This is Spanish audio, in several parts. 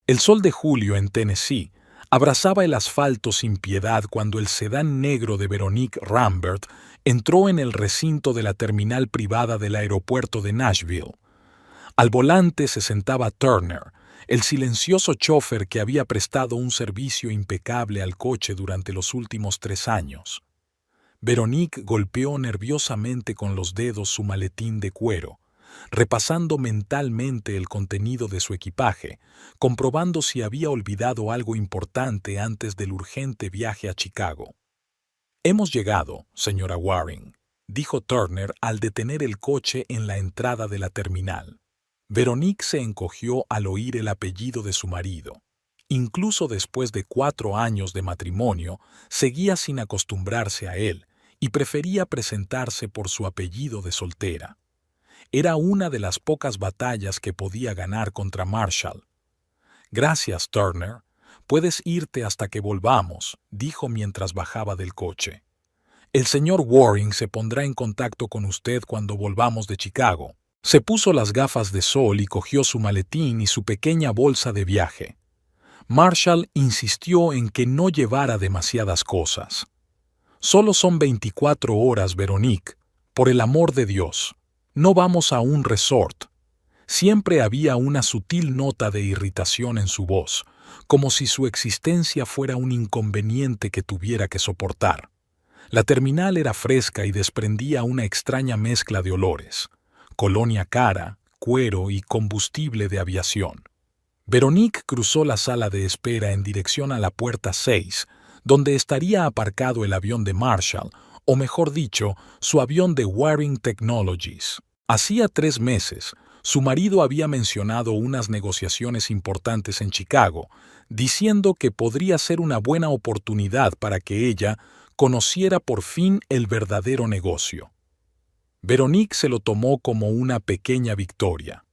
El sol de julio en Tennessee abrazaba el asfalto sin piedad cuando el sedán negro de Veronique Rambert entró en el recinto de la terminal privada del aeropuerto de Nashville. Al volante se sentaba Turner, el silencioso chofer que había prestado un servicio impecable al coche durante los últimos 3 años. Veronique golpeó nerviosamente con los dedos su maletín de cuero, repasando mentalmente el contenido de su equipaje, comprobando si había olvidado algo importante antes del urgente viaje a Chicago. «Hemos llegado, señora Waring», dijo Turner al detener el coche en la entrada de la terminal. Veronique se encogió al oír el apellido de su marido. Incluso después de 4 años de matrimonio, seguía sin acostumbrarse a él y prefería presentarse por su apellido de soltera. Era una de las pocas batallas que podía ganar contra Marshall. «Gracias, Turner. Puedes irte hasta que volvamos», dijo mientras bajaba del coche. «El señor Waring se pondrá en contacto con usted cuando volvamos de Chicago». Se puso las gafas de sol y cogió su maletín y su pequeña bolsa de viaje. Marshall insistió en que no llevara demasiadas cosas. «Solo son 24 horas, Veronique. Por el amor de Dios. No vamos a un resort». Siempre había una sutil nota de irritación en su voz, como si su existencia fuera un inconveniente que tuviera que soportar. La terminal era fresca y desprendía una extraña mezcla de olores: colonia cara, cuero y combustible de aviación. Veronique cruzó la sala de espera en dirección a la puerta 6, donde estaría aparcado el avión de Marshall, o mejor dicho, su avión de Waring Technologies. Hacía 3 meses, su marido había mencionado unas negociaciones importantes en Chicago, diciendo que podría ser una buena oportunidad para que ella conociera por fin el verdadero negocio. Veronique se lo tomó como una pequeña victoria.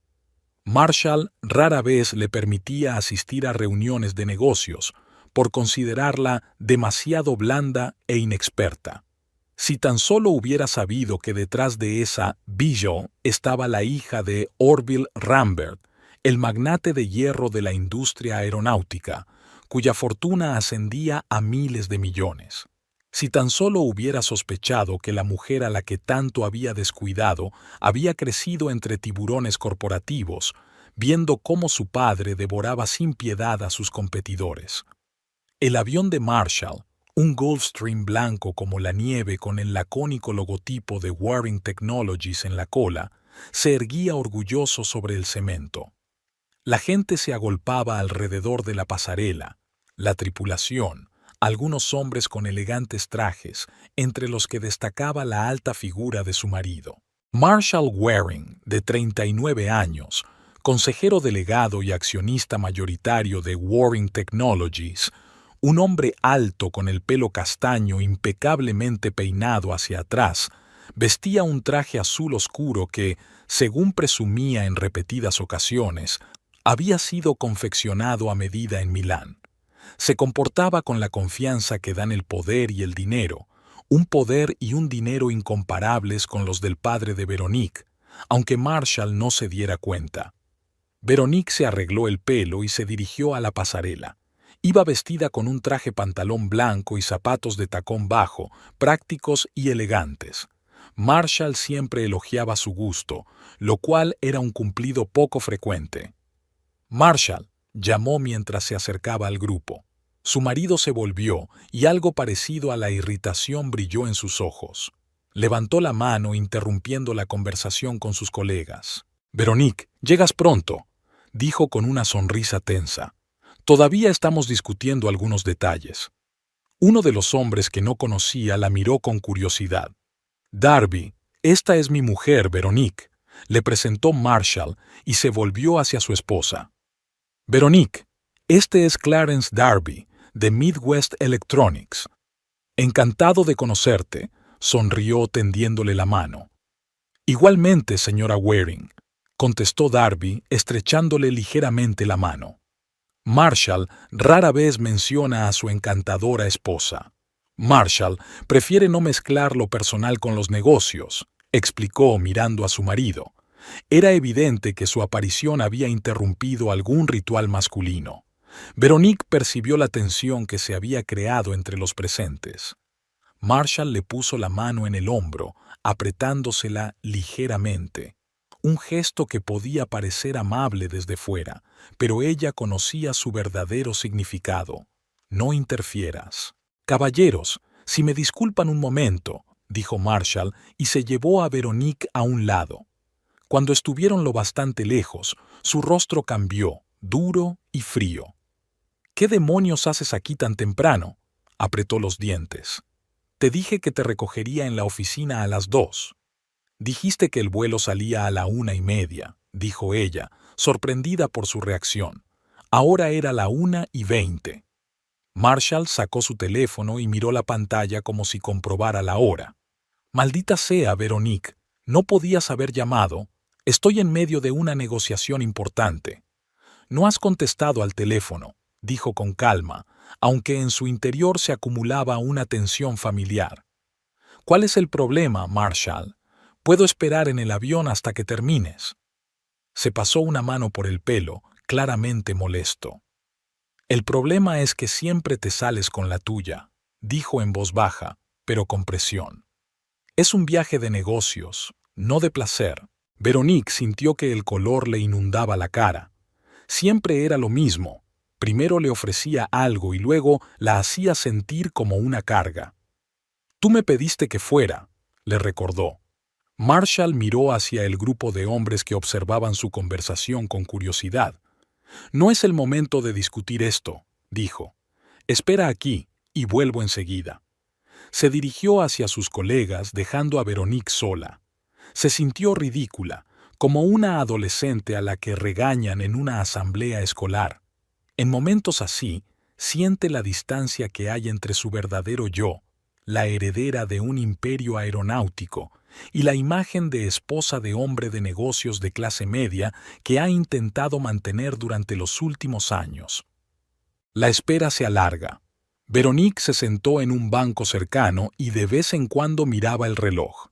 Marshall rara vez le permitía asistir a reuniones de negocios, por considerarla demasiado blanda e inexperta. Si tan solo hubiera sabido que detrás de esa Bijou estaba la hija de Orville Rambert, el magnate de hierro de la industria aeronáutica, cuya fortuna ascendía a miles de millones. Si tan solo hubiera sospechado que la mujer a la que tanto había descuidado había crecido entre tiburones corporativos, viendo cómo su padre devoraba sin piedad a sus competidores. El avión de Marshall, un Gulfstream blanco como la nieve con el lacónico logotipo de Waring Technologies en la cola, se erguía orgulloso sobre el cemento. La gente se agolpaba alrededor de la pasarela, la tripulación, algunos hombres con elegantes trajes, entre los que destacaba la alta figura de su marido. Marshall Waring, de 39 años, consejero delegado y accionista mayoritario de Waring Technologies, un hombre alto con el pelo castaño impecablemente peinado hacia atrás, vestía un traje azul oscuro que, según presumía en repetidas ocasiones, había sido confeccionado a medida en Milán. Se comportaba con la confianza que dan el poder y el dinero, un poder y un dinero incomparables con los del padre de Veronique, aunque Marshall no se diera cuenta. Veronique se arregló el pelo y se dirigió a la pasarela. Iba vestida con un traje pantalón blanco y zapatos de tacón bajo, prácticos y elegantes. Marshall siempre elogiaba su gusto, lo cual era un cumplido poco frecuente. «Marshall», llamó mientras se acercaba al grupo. Su marido se volvió y algo parecido a la irritación brilló en sus ojos. Levantó la mano interrumpiendo la conversación con sus colegas. «Veronique, llegas pronto», dijo con una sonrisa tensa. «Todavía estamos discutiendo algunos detalles». Uno de los hombres que no conocía la miró con curiosidad. «Darby, esta es mi mujer, Veronique», le presentó Marshall y se volvió hacia su esposa. «Veronique, este es Clarence Darby, de Midwest Electronics». «Encantado de conocerte», sonrió tendiéndole la mano. «Igualmente, señora Waring», contestó Darby, estrechándole ligeramente la mano. Marshall rara vez menciona a su encantadora esposa. Marshall prefiere no mezclar lo personal con los negocios, explicó mirando a su marido, Era evidente que su aparición había interrumpido algún ritual masculino. Veronique percibió la tensión que se había creado entre los presentes. Marshall le puso la mano en el hombro, apretándosela ligeramente. Un gesto que podía parecer amable desde fuera, pero ella conocía su verdadero significado. No interfieras. Caballeros, si me disculpan un momento, dijo Marshall y se llevó a Veronique a un lado. Cuando estuvieron lo bastante lejos, su rostro cambió, duro y frío. ¿Qué demonios haces aquí tan temprano? Apretó los dientes. Te dije que te recogería en la oficina a las 2. Dijiste que el vuelo salía a la 1:30, dijo ella, sorprendida por su reacción. Ahora era la 1:20. Marshall sacó su teléfono y miró la pantalla como si comprobara la hora. Maldita sea, Veronique, no podías haber llamado. Estoy en medio de una negociación importante. No has contestado al teléfono, dijo con calma, aunque en su interior se acumulaba una tensión familiar. ¿Cuál es el problema, Marshall? Puedo esperar en el avión hasta que termines. Se pasó una mano por el pelo, claramente molesto. El problema es que siempre te sales con la tuya, dijo en voz baja, pero con presión. Es un viaje de negocios, no de placer. Veronique sintió que el color le inundaba la cara. Siempre era lo mismo. Primero le ofrecía algo y luego la hacía sentir como una carga. Tú me pediste que fuera, le recordó. Marshall miró hacia el grupo de hombres que observaban su conversación con curiosidad. No es el momento de discutir esto, dijo. Espera aquí y vuelvo enseguida. Se dirigió hacia sus colegas dejando a Veronique sola. Se sintió ridícula, como una adolescente a la que regañan en una asamblea escolar. En momentos así, siente la distancia que hay entre su verdadero yo, la heredera de un imperio aeronáutico, y la imagen de esposa de hombre de negocios de clase media que ha intentado mantener durante los últimos años. La espera se alarga. Veronique se sentó en un banco cercano y de vez en cuando miraba el reloj.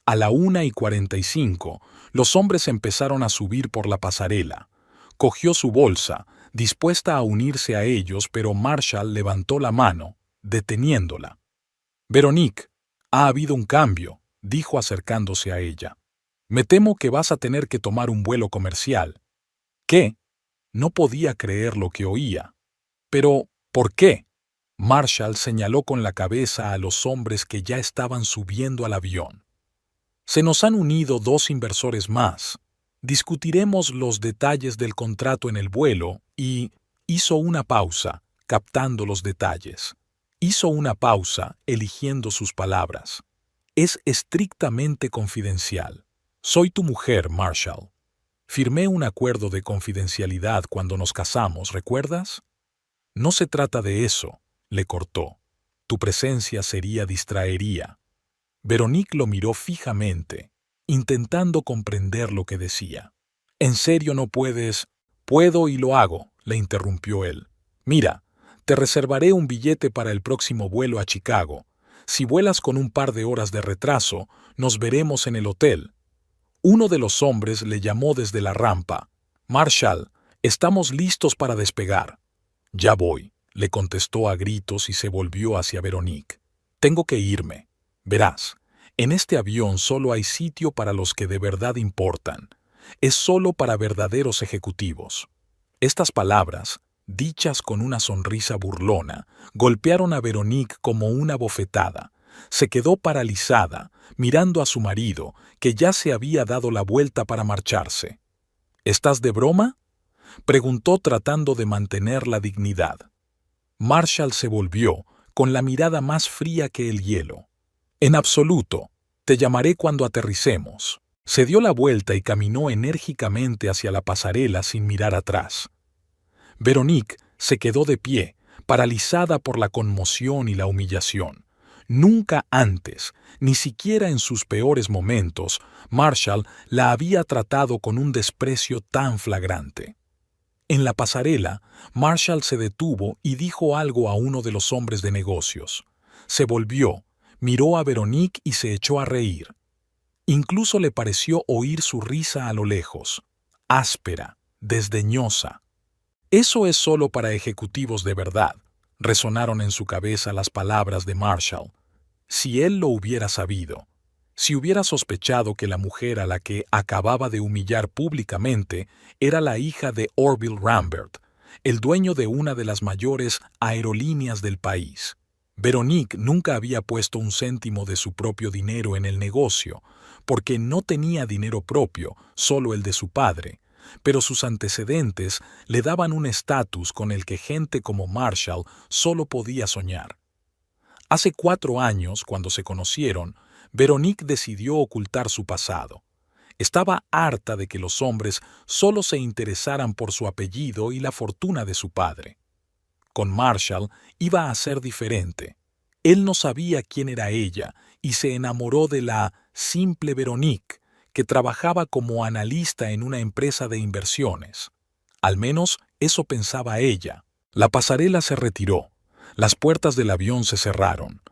A la 1:45, los hombres empezaron a subir por la pasarela. Cogió su bolsa, dispuesta a unirse a ellos, pero Marshall levantó la mano, deteniéndola. Veronique, ha habido un cambio, dijo acercándose a ella. Me temo que vas a tener que tomar un vuelo comercial. ¿Qué? No podía creer lo que oía. Pero, ¿por qué? Marshall señaló con la cabeza a los hombres que ya estaban subiendo al avión. Se nos han unido 2 inversores más. Discutiremos los detalles del contrato en el vuelo y... Hizo una pausa, captando los detalles. Hizo una pausa, eligiendo sus palabras. Es estrictamente confidencial. Soy tu mujer, Marshall. Firmé un acuerdo de confidencialidad cuando nos casamos, ¿recuerdas? No se trata de eso, le cortó. Tu presencia distraería. Veronique lo miró fijamente, intentando comprender lo que decía. ¿En serio no puedes? Puedo y lo hago, le interrumpió él. Mira, te reservaré un billete para el próximo vuelo a Chicago. Si vuelas con un par de horas de retraso, nos veremos en el hotel. Uno de los hombres le llamó desde la rampa. Marshall, estamos listos para despegar. Ya voy, le contestó a gritos y se volvió hacia Veronique. Tengo que irme. Verás, en este avión solo hay sitio para los que de verdad importan. Es solo para verdaderos ejecutivos. Estas palabras, dichas con una sonrisa burlona, golpearon a Veronique como una bofetada. Se quedó paralizada, mirando a su marido, que ya se había dado la vuelta para marcharse. ¿Estás de broma?, preguntó tratando de mantener la dignidad. Marshall se volvió, con la mirada más fría que el hielo. En absoluto. Te llamaré cuando aterricemos. Se dio la vuelta y caminó enérgicamente hacia la pasarela sin mirar atrás. Veronique se quedó de pie, paralizada por la conmoción y la humillación. Nunca antes, ni siquiera en sus peores momentos, Marshall la había tratado con un desprecio tan flagrante. En la pasarela, Marshall se detuvo y dijo algo a uno de los hombres de negocios. Se volvió, miró a Veronique y se echó a reír. Incluso le pareció oír su risa a lo lejos, áspera, desdeñosa. «Eso es solo para ejecutivos de verdad», resonaron en su cabeza las palabras de Marshall. Si él lo hubiera sabido, si hubiera sospechado que la mujer a la que acababa de humillar públicamente era la hija de Orville Rambert, el dueño de una de las mayores aerolíneas del país. Veronique nunca había puesto un céntimo de su propio dinero en el negocio, porque no tenía dinero propio, solo el de su padre, pero sus antecedentes le daban un estatus con el que gente como Marshall solo podía soñar. Hace 4 años, cuando se conocieron, Veronique decidió ocultar su pasado. Estaba harta de que los hombres solo se interesaran por su apellido y la fortuna de su padre. Con Marshall iba a ser diferente. Él no sabía quién era ella y se enamoró de la simple Veronique, que trabajaba como analista en una empresa de inversiones. Al menos eso pensaba ella. La pasarela se retiró. Las puertas del avión se cerraron.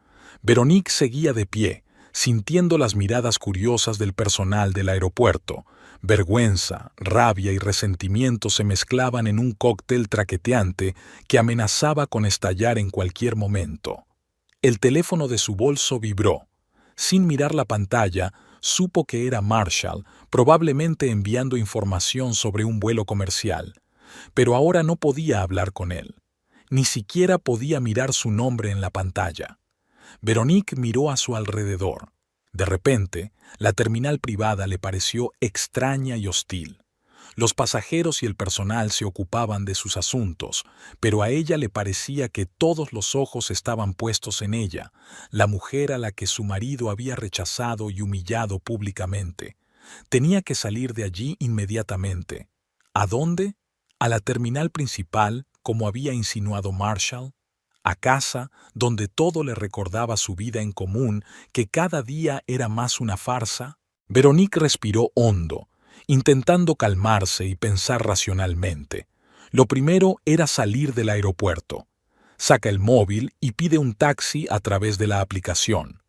Veronique seguía de pie, sintiendo las miradas curiosas del personal del aeropuerto. Vergüenza, rabia y resentimiento se mezclaban en un cóctel traqueteante que amenazaba con estallar en cualquier momento. El teléfono de su bolso vibró. Sin mirar la pantalla, supo que era Marshall, probablemente enviando información sobre un vuelo comercial. Pero ahora no podía hablar con él. Ni siquiera podía mirar su nombre en la pantalla. Veronique miró a su alrededor. De repente, la terminal privada le pareció extraña y hostil. Los pasajeros y el personal se ocupaban de sus asuntos, pero a ella le parecía que todos los ojos estaban puestos en ella, la mujer a la que su marido había rechazado y humillado públicamente. Tenía que salir de allí inmediatamente. ¿A dónde? ¿A la terminal principal, como había insinuado Marshall? ¿A casa, donde todo le recordaba su vida en común, que cada día era más una farsa? Veronique respiró hondo, intentando calmarse y pensar racionalmente. Lo primero era salir del aeropuerto. Saca el móvil y pide un taxi a través de la aplicación.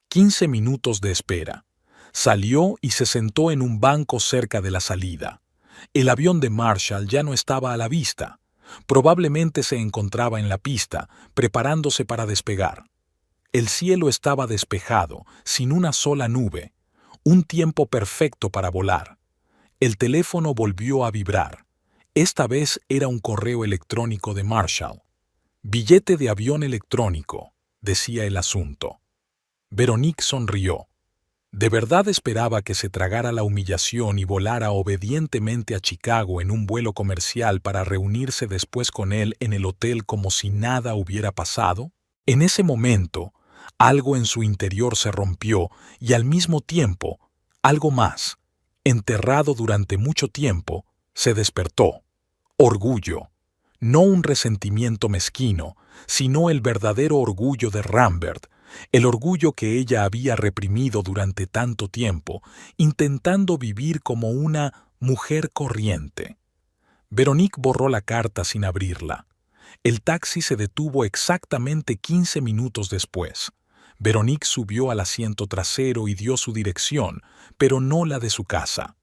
15 minutos de espera. Salió y se sentó en un banco cerca de la salida. El avión de Marshall ya no estaba a la vista. Probablemente se encontraba en la pista, preparándose para despegar. El cielo estaba despejado, sin una sola nube. Un tiempo perfecto para volar. El teléfono volvió a vibrar. Esta vez era un correo electrónico de Marshall. «Billete de avión electrónico», decía el asunto. Veronique sonrió. ¿De verdad esperaba que se tragara la humillación y volara obedientemente a Chicago en un vuelo comercial para reunirse después con él en el hotel como si nada hubiera pasado? En ese momento, algo en su interior se rompió y al mismo tiempo, algo más, enterrado durante mucho tiempo, se despertó. Orgullo. No un resentimiento mezquino, sino el verdadero orgullo de Rambert, el orgullo que ella había reprimido durante tanto tiempo, intentando vivir como una mujer corriente. Veronique borró la carta sin abrirla. El taxi se detuvo exactamente 15 minutos después. Veronique subió al asiento trasero y dio su dirección, pero no la de su casa.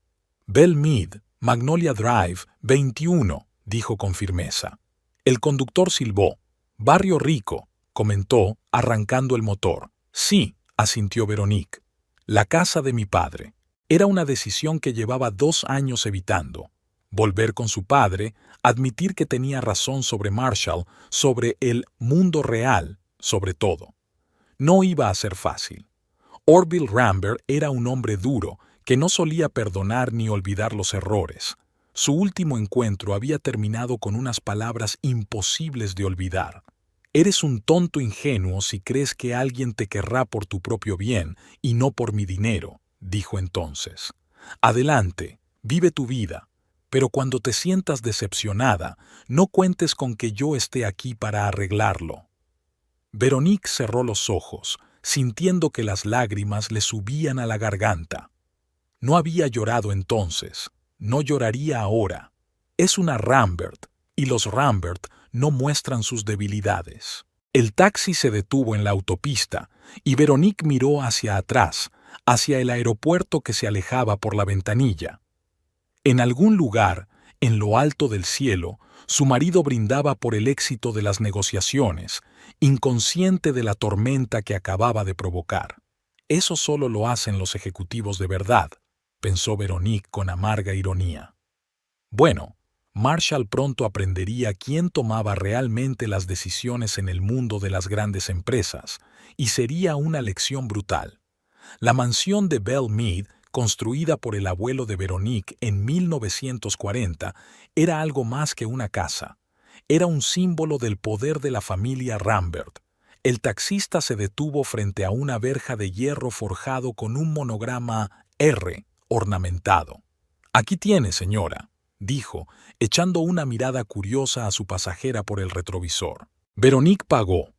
«Belle Mead, Magnolia Drive, 21», dijo con firmeza. El conductor silbó. «Barrio rico», comentó, arrancando el motor. «Sí», asintió Veronique. «La casa de mi padre». Era una decisión que llevaba 2 años evitando. Volver con su padre, admitir que tenía razón sobre Marshall, sobre el mundo real, sobre todo. No iba a ser fácil. Orville Rambert era un hombre duro, que no solía perdonar ni olvidar los errores. Su último encuentro había terminado con unas palabras imposibles de olvidar. «Eres un tonto ingenuo si crees que alguien te querrá por tu propio bien y no por mi dinero», dijo entonces. «Adelante, vive tu vida, pero cuando te sientas decepcionada, no cuentes con que yo esté aquí para arreglarlo». Veronique cerró los ojos, sintiendo que las lágrimas le subían a la garganta. No había llorado entonces, no lloraría ahora. Es una Rambert, y los Rambert no muestran sus debilidades. El taxi se detuvo en la autopista, y Veronique miró hacia atrás, hacia el aeropuerto que se alejaba por la ventanilla. En algún lugar, en lo alto del cielo, su marido brindaba por el éxito de las negociaciones, inconsciente de la tormenta que acababa de provocar. Eso solo lo hacen los ejecutivos de verdad, pensó Veronique con amarga ironía. Bueno, Marshall pronto aprendería quién tomaba realmente las decisiones en el mundo de las grandes empresas, y sería una lección brutal. La mansión de Belle Meade, construida por el abuelo de Veronique en 1940, era algo más que una casa. Era un símbolo del poder de la familia Rambert. El taxista se detuvo frente a una verja de hierro forjado con un monograma R ornamentado. «Aquí tiene, señora», dijo, echando una mirada curiosa a su pasajera por el retrovisor. Veronique pagó,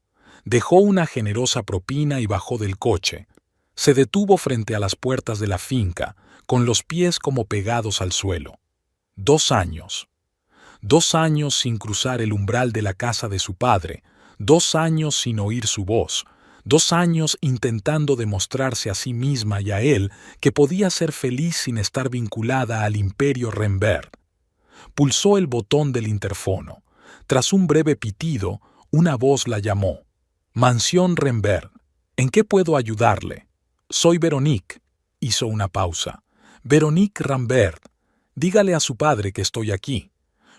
dejó una generosa propina y bajó del coche. Se detuvo frente a las puertas de la finca, con los pies como pegados al suelo. 2 años. 2 años sin cruzar el umbral de la casa de su padre, 2 años sin oír su voz, 2 años intentando demostrarse a sí misma y a él que podía ser feliz sin estar vinculada al imperio Rambert. Pulsó el botón del interfono. Tras un breve pitido, una voz la llamó. «Mansión Rambert. ¿En qué puedo ayudarle?» «Soy Veronique», hizo una pausa. «Veronique Rambert. Dígale a su padre que estoy aquí».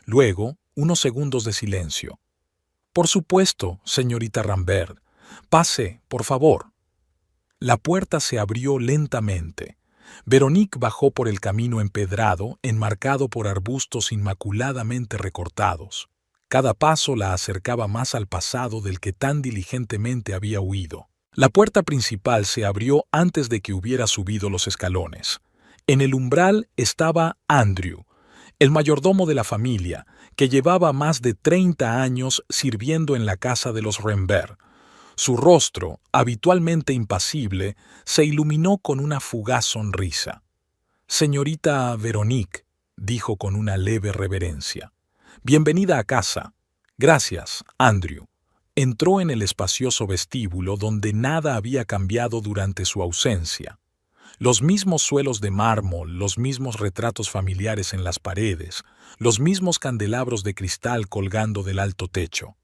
Luego, unos segundos de silencio. «Por supuesto, señorita Rambert. Pase, por favor». La puerta se abrió lentamente. Veronique bajó por el camino empedrado, enmarcado por arbustos inmaculadamente recortados. Cada paso la acercaba más al pasado del que tan diligentemente había huido. La puerta principal se abrió antes de que hubiera subido los escalones. En el umbral estaba Andrew, el mayordomo de la familia, que llevaba más de 30 años sirviendo en la casa de los Rambert. Su rostro, habitualmente impasible, se iluminó con una fugaz sonrisa. «Señorita Veronique», dijo con una leve reverencia. «Bienvenida a casa». «Gracias, Andrew». Entró en el espacioso vestíbulo donde nada había cambiado durante su ausencia. Los mismos suelos de mármol, los mismos retratos familiares en las paredes, los mismos candelabros de cristal colgando del alto techo.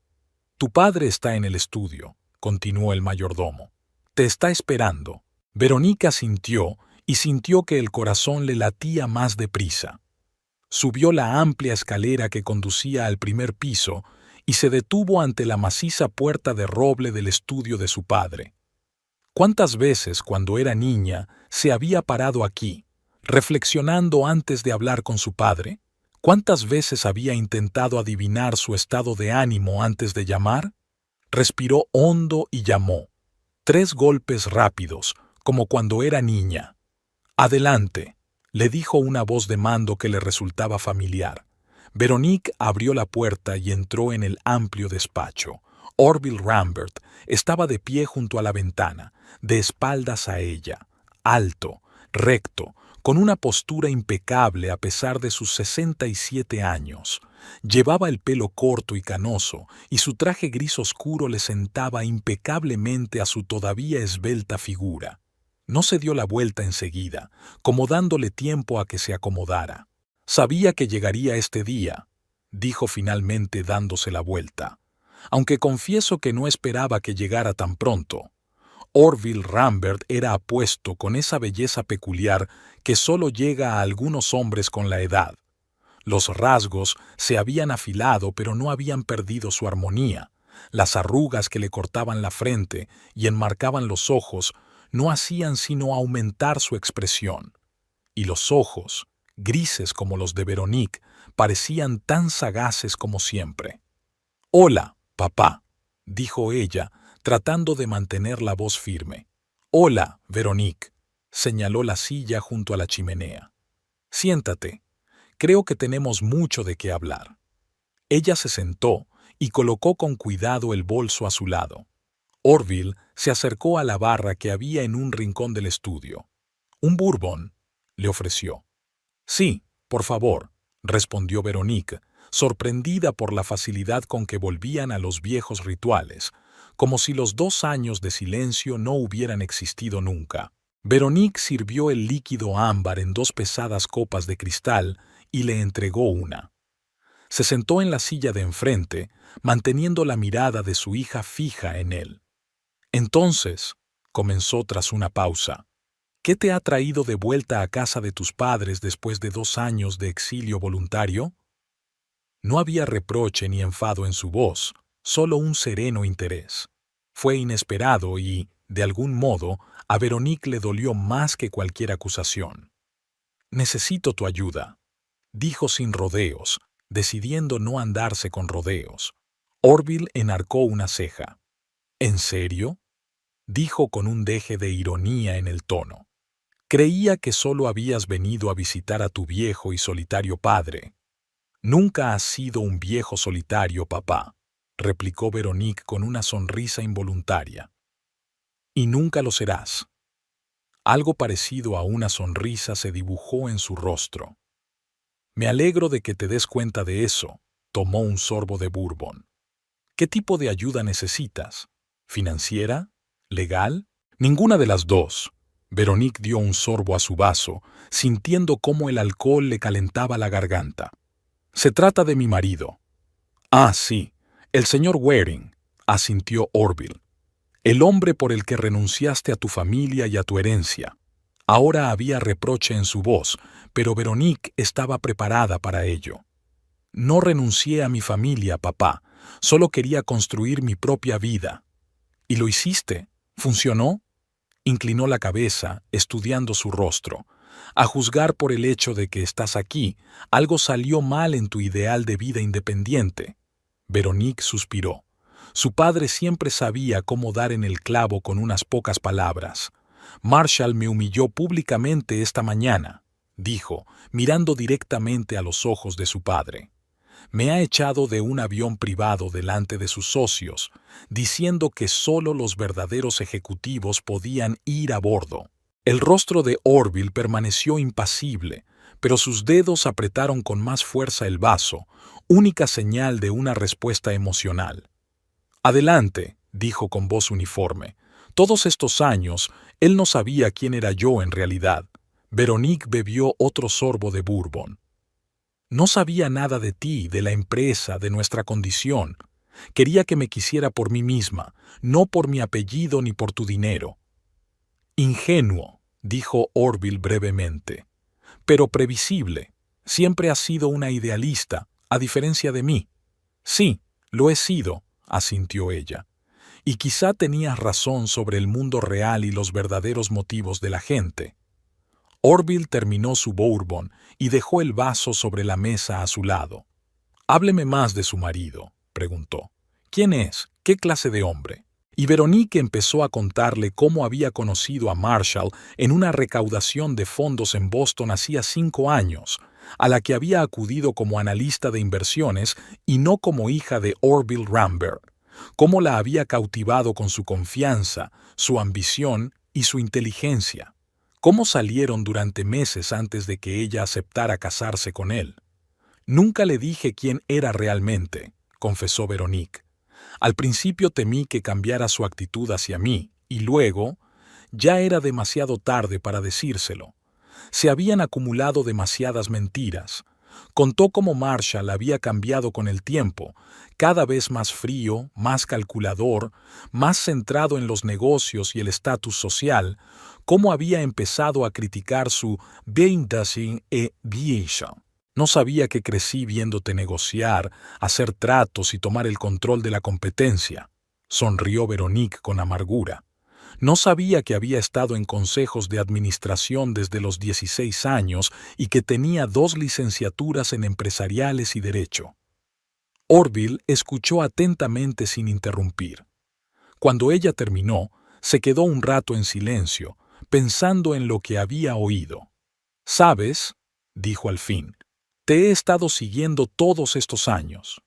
«Tu padre está en el estudio», continuó el mayordomo. «Te está esperando». Verónica asintió y sintió que el corazón le latía más deprisa. Subió la amplia escalera que conducía al primer piso y se detuvo ante la maciza puerta de roble del estudio de su padre. ¿Cuántas veces, cuando era niña, se había parado aquí, reflexionando antes de hablar con su padre? ¿Cuántas veces había intentado adivinar su estado de ánimo antes de llamar? Respiró hondo y llamó. 3 golpes rápidos, como cuando era niña. «Adelante», le dijo una voz de mando que le resultaba familiar. Veronique abrió la puerta y entró en el amplio despacho. Orville Rambert estaba de pie junto a la ventana, de espaldas a ella, alto, recto, con una postura impecable a pesar de sus 67 años. Llevaba el pelo corto y canoso, y su traje gris oscuro le sentaba impecablemente a su todavía esbelta figura. No se dio la vuelta enseguida, como dándole tiempo a que se acomodara. «Sabía que llegaría este día», dijo finalmente dándose la vuelta, «aunque confieso que no esperaba que llegara tan pronto». Orville Rambert era apuesto con esa belleza peculiar que solo llega a algunos hombres con la edad. Los rasgos se habían afilado pero no habían perdido su armonía. Las arrugas que le cortaban la frente y enmarcaban los ojos no hacían sino aumentar su expresión. Y los ojos, grises como los de Veronique, parecían tan sagaces como siempre. «Hola, papá», dijo ella, tratando de mantener la voz firme. «Hola, Veronique», señaló la silla junto a la chimenea. «Siéntate. Creo que tenemos mucho de qué hablar». Ella se sentó y colocó con cuidado el bolso a su lado. Orville se acercó a la barra que había en un rincón del estudio. «¿Un bourbon?», le ofreció. «Sí, por favor», respondió Veronique, sorprendida por la facilidad con que volvían a los viejos rituales, como si los 2 años de silencio no hubieran existido nunca. Veronique sirvió el líquido ámbar en 2 pesadas copas de cristal y le entregó una. Se sentó en la silla de enfrente, manteniendo la mirada de su hija fija en él. Entonces, comenzó tras una pausa, ¿qué te ha traído de vuelta a casa de tus padres después de 2 años de exilio voluntario? No había reproche ni enfado en su voz, solo un sereno interés. Fue inesperado y, de algún modo, a Veronique le dolió más que cualquier acusación. Necesito tu ayuda, dijo sin rodeos, decidiendo no andarse con rodeos. Orville enarcó una ceja. ¿En serio?, dijo con un deje de ironía en el tono. Creía que solo habías venido a visitar a tu viejo y solitario padre. Nunca has sido un viejo solitario, papá, replicó Veronique con una sonrisa involuntaria. Y nunca lo serás. Algo parecido a una sonrisa se dibujó en su rostro. Me alegro de que te des cuenta de eso. Tomó un sorbo de bourbon. ¿Qué tipo de ayuda necesitas? ¿Financiera? ¿Legal? Ninguna de las dos. Veronique dio un sorbo a su vaso, sintiendo cómo el alcohol le calentaba la garganta. Se trata de mi marido. Ah, sí, el señor Waring, asintió Orville. El hombre por el que renunciaste a tu familia y a tu herencia. Ahora había reproche en su voz, pero Veronique estaba preparada para ello. No renuncié a mi familia, papá. Solo quería construir mi propia vida. ¿Y lo hiciste? ¿Funcionó? Inclinó la cabeza, estudiando su rostro. A juzgar por el hecho de que estás aquí, algo salió mal en tu ideal de vida independiente. Veronique suspiró. Su padre siempre sabía cómo dar en el clavo con unas pocas palabras. Marshall me humilló públicamente esta mañana, dijo, mirando directamente a los ojos de su padre. Me ha echado de un avión privado delante de sus socios, diciendo que solo los verdaderos ejecutivos podían ir a bordo. El rostro de Orville permaneció impasible, pero sus dedos apretaron con más fuerza el vaso, única señal de una respuesta emocional. Adelante, dijo con voz uniforme. Todos estos años, él no sabía quién era yo en realidad. Veronique bebió otro sorbo de bourbon. No sabía nada de ti, de la empresa, de nuestra condición. Quería que me quisiera por mí misma, no por mi apellido ni por tu dinero. Ingenuo, dijo Orville brevemente. Pero previsible. Siempre has sido una idealista, a diferencia de mí. Sí, lo he sido, asintió ella. Y quizá tenías razón sobre el mundo real y los verdaderos motivos de la gente. Orville terminó su bourbon y dejó el vaso sobre la mesa a su lado. «Hábleme más de su marido», preguntó. «¿Quién es? ¿Qué clase de hombre?» Y Veronique empezó a contarle cómo había conocido a Marshall en una recaudación de fondos en Boston hacía 5 años, a la que había acudido como analista de inversiones y no como hija de Orville Rambert, cómo la había cautivado con su confianza, su ambición y su inteligencia. Cómo salieron durante meses antes de que ella aceptara casarse con él. Nunca le dije quién era realmente, confesó Veronique. Al principio temí que cambiara su actitud hacia mí, y luego, ya era demasiado tarde para decírselo. Se habían acumulado demasiadas mentiras. Contó cómo Marshall había cambiado con el tiempo, cada vez más frío, más calculador, más centrado en los negocios y el estatus social, cómo había empezado a criticar su Beindashing Aviation. No sabía que crecí viéndote negociar, hacer tratos y tomar el control de la competencia, sonrió Veronique con amargura. No sabía que había estado en consejos de administración desde los 16 años y que tenía 2 licenciaturas en empresariales y derecho. Orville escuchó atentamente sin interrumpir. Cuando ella terminó, se quedó un rato en silencio, pensando en lo que había oído. «¿Sabes?», dijo al fin, «te he estado siguiendo todos estos años».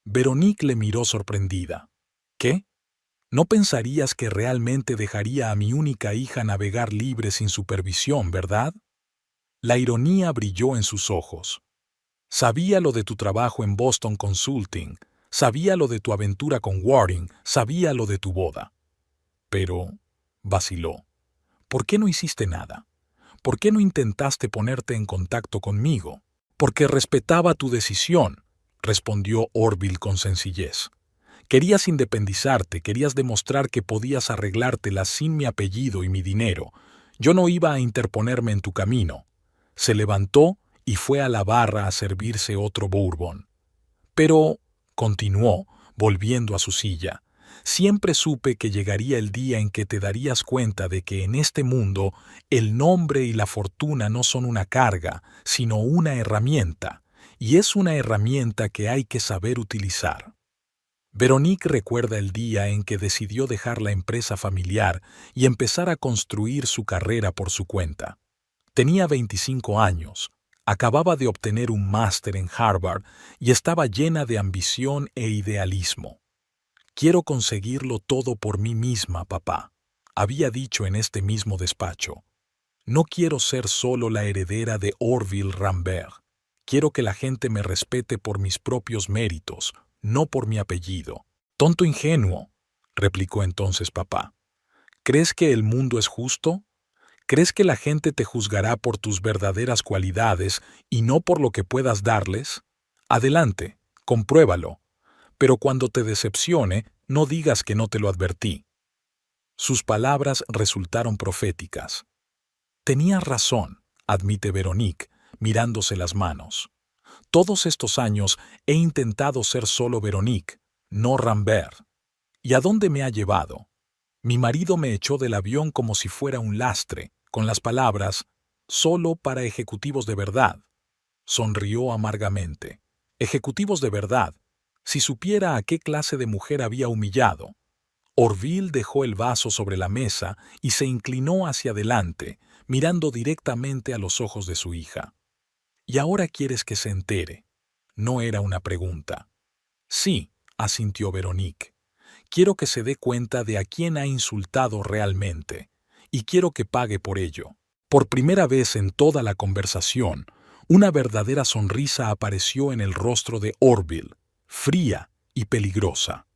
Veronique le miró sorprendida. «¿Qué? No pensarías que realmente dejaría a mi única hija navegar libre sin supervisión, ¿verdad?». La ironía brilló en sus ojos. «Sabía lo de tu trabajo en Boston Consulting, sabía lo de tu aventura con Waring, sabía lo de tu boda». Pero, vaciló. ¿Por qué no hiciste nada? ¿Por qué no intentaste ponerte en contacto conmigo? Porque respetaba tu decisión, respondió Orville con sencillez. Querías independizarte, querías demostrar que podías arreglártela sin mi apellido y mi dinero. Yo no iba a interponerme en tu camino. Se levantó y fue a la barra a servirse otro bourbon. Pero, continuó, volviendo a su silla, siempre supe que llegaría el día en que te darías cuenta de que en este mundo el nombre y la fortuna no son una carga, sino una herramienta, y es una herramienta que hay que saber utilizar. Veronique recuerda el día en que decidió dejar la empresa familiar y empezar a construir su carrera por su cuenta. Tenía 25 años, acababa de obtener un máster en Harvard y estaba llena de ambición e idealismo. «Quiero conseguirlo todo por mí misma, papá», había dicho en este mismo despacho. «No quiero ser solo la heredera de Orville Rambert. Quiero que la gente me respete por mis propios méritos, no por mi apellido». «Tonto ingenuo», replicó entonces papá. «¿Crees que el mundo es justo? ¿Crees que la gente te juzgará por tus verdaderas cualidades y no por lo que puedas darles? Adelante, compruébalo. Pero cuando te decepcione, no digas que no te lo advertí». Sus palabras resultaron proféticas. «Tenías razón», admite Veronique, mirándose las manos. «Todos estos años he intentado ser solo Veronique, no Rambert. ¿Y a dónde me ha llevado? Mi marido me echó del avión como si fuera un lastre, con las palabras, solo para ejecutivos de verdad». Sonrió amargamente. «Ejecutivos de verdad. Si supiera a qué clase de mujer había humillado». Orville dejó el vaso sobre la mesa y se inclinó hacia adelante, mirando directamente a los ojos de su hija. «¿Y ahora quieres que se entere?». No era una pregunta. «Sí», asintió Veronique. «Quiero que se dé cuenta de a quién ha insultado realmente, y quiero que pague por ello». Por primera vez en toda la conversación, una verdadera sonrisa apareció en el rostro de Orville, fría y peligrosa.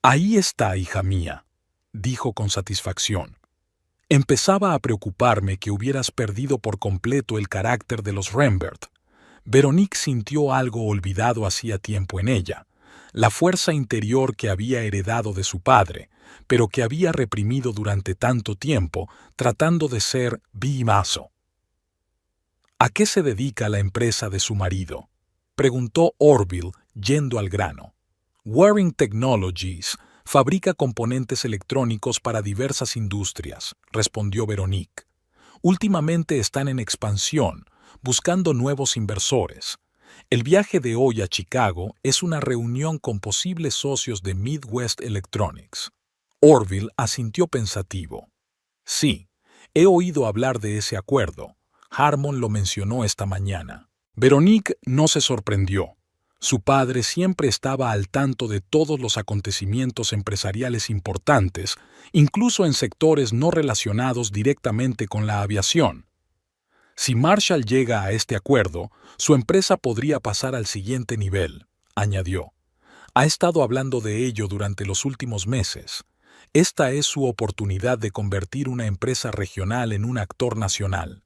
«Ahí está, hija mía», dijo con satisfacción. «Empezaba a preocuparme que hubieras perdido por completo el carácter de los Rambert». Veronique sintió algo olvidado hacía tiempo en ella, la fuerza interior que había heredado de su padre, pero que había reprimido durante tanto tiempo, tratando de ser bimazo. «¿A qué se dedica la empresa de su marido?», preguntó Orville, yendo al grano. «Waring Technologies fabrica componentes electrónicos para diversas industrias», respondió Veronique. «Últimamente están en expansión, buscando nuevos inversores. El viaje de hoy a Chicago es una reunión con posibles socios de Midwest Electronics». Orville asintió pensativo. «Sí, he oído hablar de ese acuerdo. Harmon lo mencionó esta mañana». Veronique no se sorprendió. Su padre siempre estaba al tanto de todos los acontecimientos empresariales importantes, incluso en sectores no relacionados directamente con la aviación. «Si Marshall llega a este acuerdo, su empresa podría pasar al siguiente nivel», añadió. «Ha estado hablando de ello durante los últimos meses. Esta es su oportunidad de convertir una empresa regional en un actor nacional».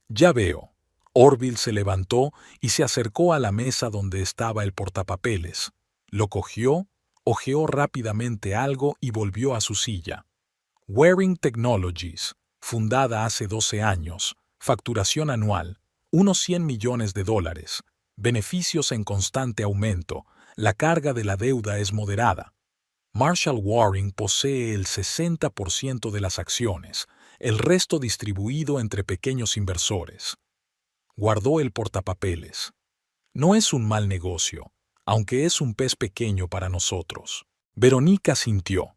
«Ya veo». Orville se levantó y se acercó a la mesa donde estaba el portapapeles. Lo cogió, hojeó rápidamente algo y volvió a su silla. «Waring Technologies, fundada hace 12 años, facturación anual, unos $100 millones, beneficios en constante aumento, la carga de la deuda es moderada. Marshall Waring posee el 60% de las acciones, el resto distribuido entre pequeños inversores». Guardó el portapapeles. «No es un mal negocio, aunque es un pez pequeño para nosotros». Verónica sintió.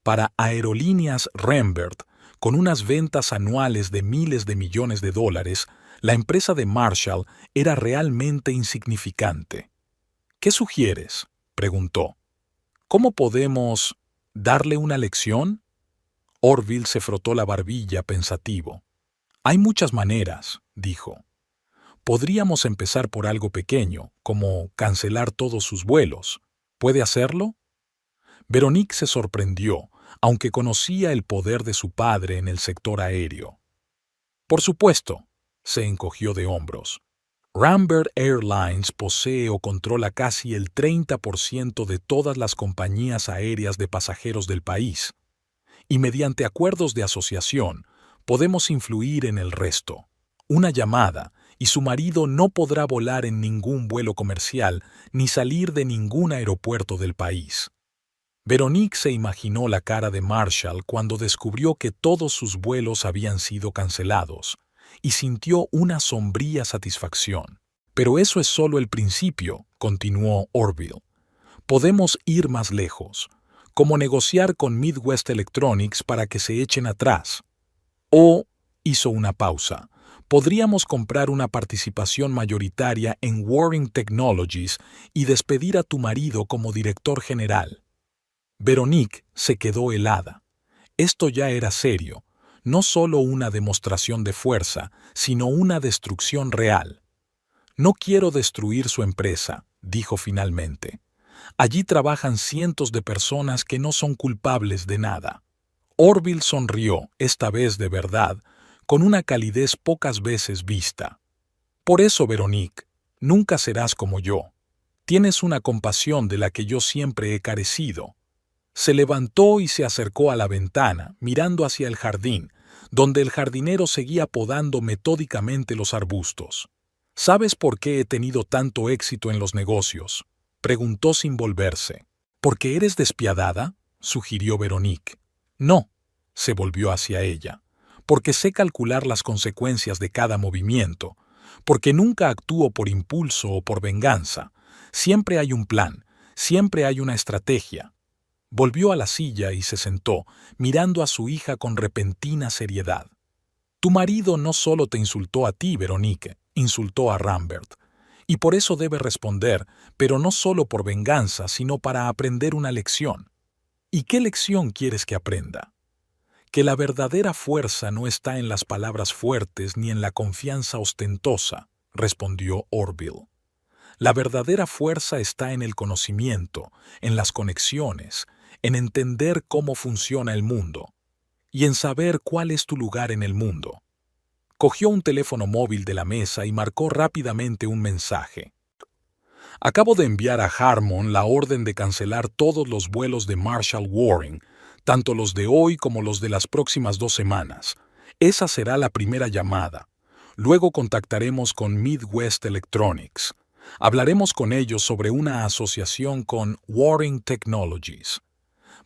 Para Aerolíneas Rambert, con unas ventas anuales de miles de millones de dólares, la empresa de Marshall era realmente insignificante. «¿Qué sugieres?», preguntó. «¿Cómo podemos darle una lección?». Orville se frotó la barbilla pensativo. «Hay muchas maneras», dijo. «Podríamos empezar por algo pequeño, como cancelar todos sus vuelos. ¿Puede hacerlo?». Veronique se sorprendió, aunque conocía el poder de su padre en el sector aéreo. Por supuesto, se encogió de hombros. Rambert Airlines posee o controla casi el 30% de todas las compañías aéreas de pasajeros del país, y mediante acuerdos de asociación podemos influir en el resto. Una llamada, y su marido no podrá volar en ningún vuelo comercial ni salir de ningún aeropuerto del país. Veronique se imaginó la cara de Marshall cuando descubrió que todos sus vuelos habían sido cancelados, y sintió una sombría satisfacción. Pero eso es solo el principio, continuó Orville. Podemos ir más lejos, como negociar con Midwest Electronics para que se echen atrás. O, hizo una pausa, podríamos comprar una participación mayoritaria en Warring Technologies y despedir a tu marido como director general. Veronique se quedó helada. Esto ya era serio, no solo una demostración de fuerza, sino una destrucción real. No quiero destruir su empresa, dijo finalmente. Allí trabajan cientos de personas que no son culpables de nada. Orville sonrió, esta vez de verdad, con una calidez pocas veces vista. Por eso, Veronique, nunca serás como yo. Tienes una compasión de la que yo siempre he carecido. Se levantó y se acercó a la ventana, mirando hacia el jardín, donde el jardinero seguía podando metódicamente los arbustos. ¿Sabes por qué he tenido tanto éxito en los negocios?, preguntó sin volverse. ¿Porque eres despiadada?, sugirió Veronique. No, se volvió hacia ella. Porque sé calcular las consecuencias de cada movimiento. Porque nunca actúo por impulso o por venganza. Siempre hay un plan, siempre hay una estrategia. Volvió a la silla y se sentó, mirando a su hija con repentina seriedad. Tu marido no solo te insultó a ti, Veronique, insultó a Rambert. Y por eso debe responder, pero no solo por venganza, sino para aprender una lección. ¿Y qué lección quieres que aprenda? Que la verdadera fuerza no está en las palabras fuertes ni en la confianza ostentosa, respondió Orville. La verdadera fuerza está en el conocimiento, en las conexiones, en entender cómo funciona el mundo y en saber cuál es tu lugar en el mundo. Cogió un teléfono móvil de la mesa y marcó rápidamente un mensaje. Acabo de enviar a Harmon la orden de cancelar todos los vuelos de Marshall Warring, tanto los de hoy como los de las próximas 2 semanas. Esa será la primera llamada. Luego contactaremos con Midwest Electronics. Hablaremos con ellos sobre una asociación con Warring Technologies.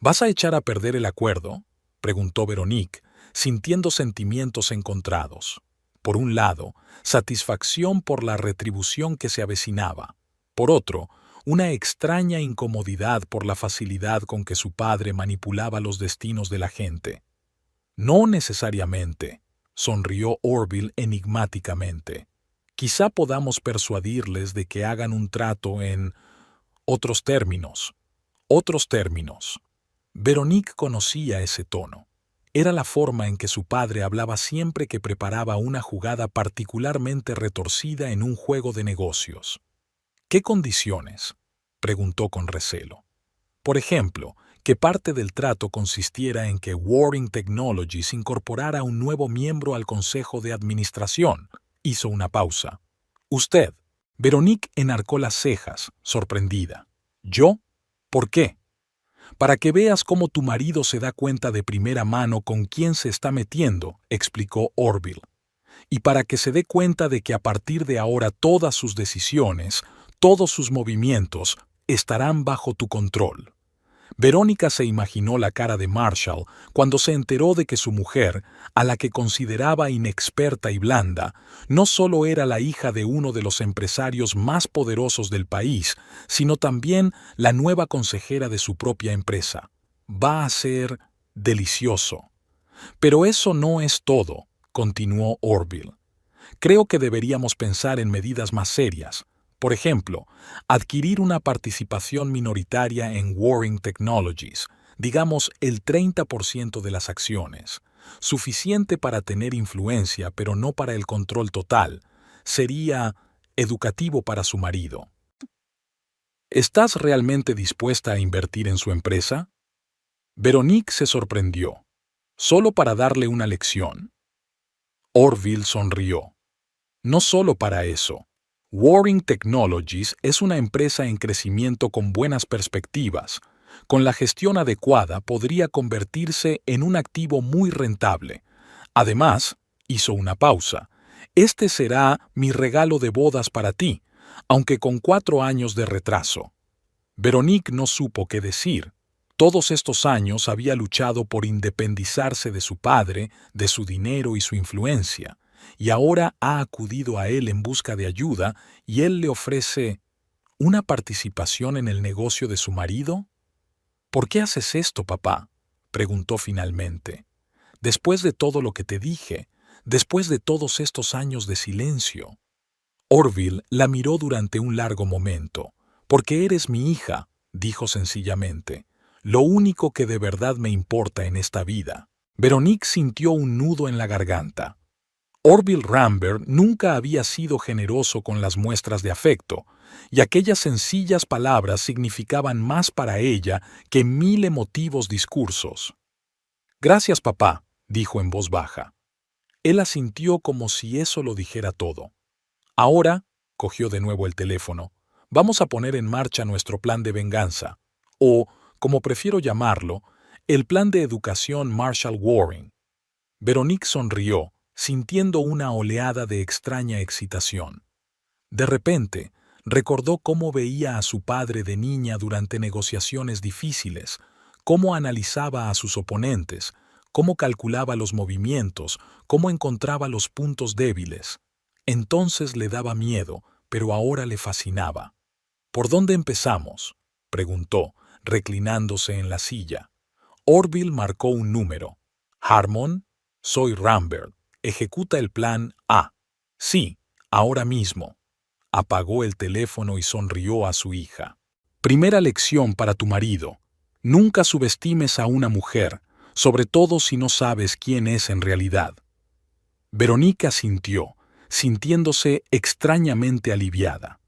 ¿Vas a echar a perder el acuerdo?, preguntó Veronique, sintiendo sentimientos encontrados. Por un lado, satisfacción por la retribución que se avecinaba. Por otro, una extraña incomodidad por la facilidad con que su padre manipulaba los destinos de la gente. No necesariamente, sonrió Orville enigmáticamente. Quizá podamos persuadirles de que hagan un trato en otros términos. Otros términos. Veronique conocía ese tono. Era la forma en que su padre hablaba siempre que preparaba una jugada particularmente retorcida en un juego de negocios. ¿Qué condiciones?, preguntó con recelo. Por ejemplo, que parte del trato consistiera en que Warring Technologies incorporara un nuevo miembro al consejo de administración. Hizo una pausa. Usted. Veronique enarcó las cejas, sorprendida. ¿Yo? ¿Por qué? Para que veas cómo tu marido se da cuenta de primera mano con quién se está metiendo, explicó Orville. Y para que se dé cuenta de que a partir de ahora todas sus decisiones, todos sus movimientos, estarán bajo tu control. Verónica se imaginó la cara de Marshall cuando se enteró de que su mujer, a la que consideraba inexperta y blanda, no solo era la hija de uno de los empresarios más poderosos del país, sino también la nueva consejera de su propia empresa. Va a ser delicioso. Pero eso no es todo, continuó Orville. Creo que deberíamos pensar en medidas más serias. Por ejemplo, adquirir una participación minoritaria en Warring Technologies, digamos el 30% de las acciones, suficiente para tener influencia pero no para el control total, sería educativo para su marido. ¿Estás realmente dispuesta a invertir en su empresa? Veronique se sorprendió. ¿Solo para darle una lección? Orville sonrió. No solo para eso. Waring Technologies es una empresa en crecimiento con buenas perspectivas. Con la gestión adecuada podría convertirse en un activo muy rentable. Además, hizo una pausa. Este será mi regalo de bodas para ti, aunque con 4 años de retraso. Veronique no supo qué decir. Todos estos años había luchado por independizarse de su padre, de su dinero y su influencia, y ahora ha acudido a él en busca de ayuda y él le ofrece una participación en el negocio de su marido. ¿Por qué haces esto, papá?, preguntó finalmente. Después de todo lo que te dije, después de todos estos años de silencio. Orville la miró durante un largo momento. Porque eres mi hija, dijo sencillamente. Lo único que de verdad me importa en esta vida. Veronique sintió un nudo en la garganta. Orville Rambert nunca había sido generoso con las muestras de afecto, y aquellas sencillas palabras significaban más para ella que 1000 emotivos discursos. Gracias, papá, dijo en voz baja. Él asintió como si eso lo dijera todo. Ahora, cogió de nuevo el teléfono, vamos a poner en marcha nuestro plan de venganza, o, como prefiero llamarlo, el plan de educación Marshall Waring. Veronique sonrió, sintiendo una oleada de extraña excitación. De repente, recordó cómo veía a su padre de niña durante negociaciones difíciles, cómo analizaba a sus oponentes, cómo calculaba los movimientos, cómo encontraba los puntos débiles. Entonces le daba miedo, pero ahora le fascinaba. ¿Por dónde empezamos?, preguntó, reclinándose en la silla. Orville marcó un número. Harmon, soy Rambert. Ejecuta el plan A. Sí, ahora mismo. Apagó el teléfono y sonrió a su hija. Primera lección para tu marido. Nunca subestimes a una mujer, sobre todo si no sabes quién es en realidad. Verónica asintió, sintiéndose extrañamente aliviada.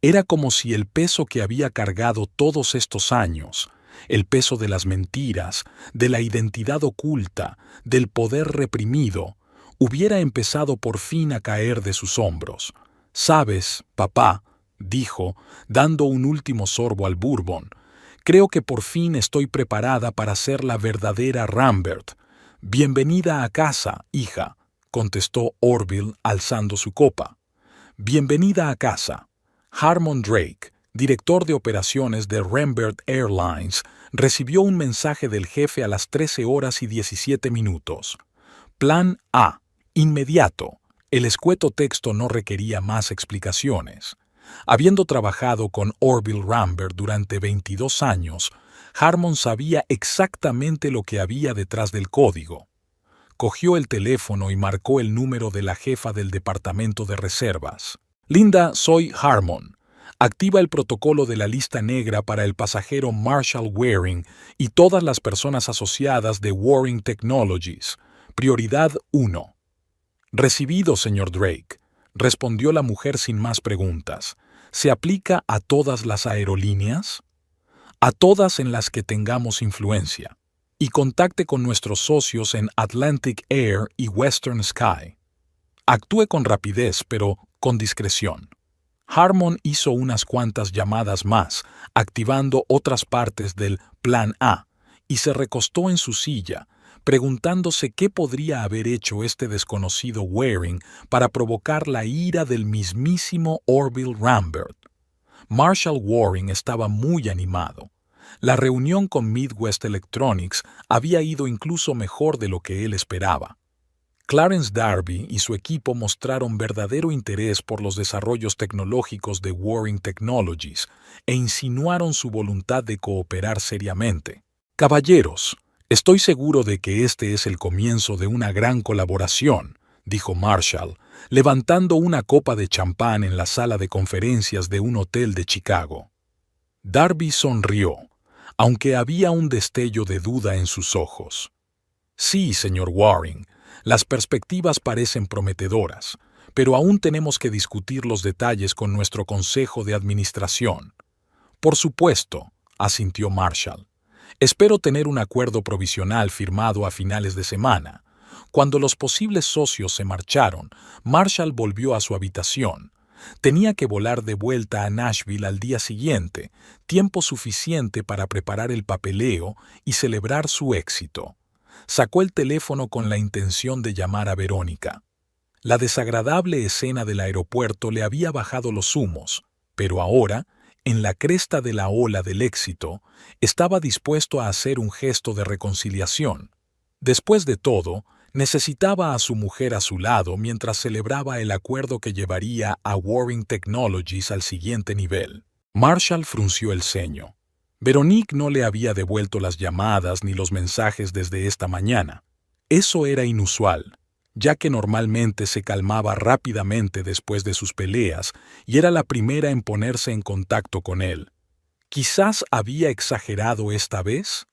Era como si el peso que había cargado todos estos años, el peso de las mentiras, de la identidad oculta, del poder reprimido, hubiera empezado por fin a caer de sus hombros. «Sabes, papá», dijo, dando un último sorbo al bourbon, «creo que por fin estoy preparada para ser la verdadera Rambert. Bienvenida a casa, hija», contestó Orville alzando su copa. «Bienvenida a casa». Harmon Drake, director de operaciones de Rambert Airlines, recibió un mensaje del jefe a las 13:17. Plan A. Inmediato. El escueto texto no requería más explicaciones. Habiendo trabajado con Orville Rambert durante 22 años, Harmon sabía exactamente lo que había detrás del código. Cogió el teléfono y marcó el número de la jefa del departamento de reservas. «Linda, soy Harmon. Activa el protocolo de la lista negra para el pasajero Marshall Waring y todas las personas asociadas de Waring Technologies. Prioridad 1. Recibido, señor Drake», respondió la mujer sin más preguntas. «¿Se aplica a todas las aerolíneas?» «A todas en las que tengamos influencia. Y contacte con nuestros socios en Atlantic Air y Western Sky. Actúe con rapidez, pero con discreción». Harmon hizo unas cuantas llamadas más, activando otras partes del Plan A, y se recostó en su silla, preguntándose qué podría haber hecho este desconocido Waring para provocar la ira del mismísimo Orville Rambert. Marshall Waring estaba muy animado. La reunión con Midwest Electronics había ido incluso mejor de lo que él esperaba. Clarence Darby y su equipo mostraron verdadero interés por los desarrollos tecnológicos de Waring Technologies e insinuaron su voluntad de cooperar seriamente. «Caballeros, estoy seguro de que este es el comienzo de una gran colaboración», dijo Marshall, levantando una copa de champán en la sala de conferencias de un hotel de Chicago. Darby sonrió, aunque había un destello de duda en sus ojos. «Sí, señor Waring, las perspectivas parecen prometedoras, pero aún tenemos que discutir los detalles con nuestro consejo de administración». «Por supuesto», asintió Marshall. Espero tener un acuerdo provisional firmado a finales de semana. Cuando los posibles socios se marcharon, Marshall volvió a su habitación. Tenía que volar de vuelta a Nashville al día siguiente, tiempo suficiente para preparar el papeleo y celebrar su éxito. Sacó el teléfono con la intención de llamar a Verónica. La desagradable escena del aeropuerto le había bajado los humos, pero ahora, en la cresta de la ola del éxito, estaba dispuesto a hacer un gesto de reconciliación. Después de todo, necesitaba a su mujer a su lado mientras celebraba el acuerdo que llevaría a Warring Technologies al siguiente nivel. Marshall frunció el ceño. Veronique no le había devuelto las llamadas ni los mensajes desde esta mañana. Eso era inusual, ya que normalmente se calmaba rápidamente después de sus peleas y era la primera en ponerse en contacto con él. ¿Quizás había exagerado esta vez?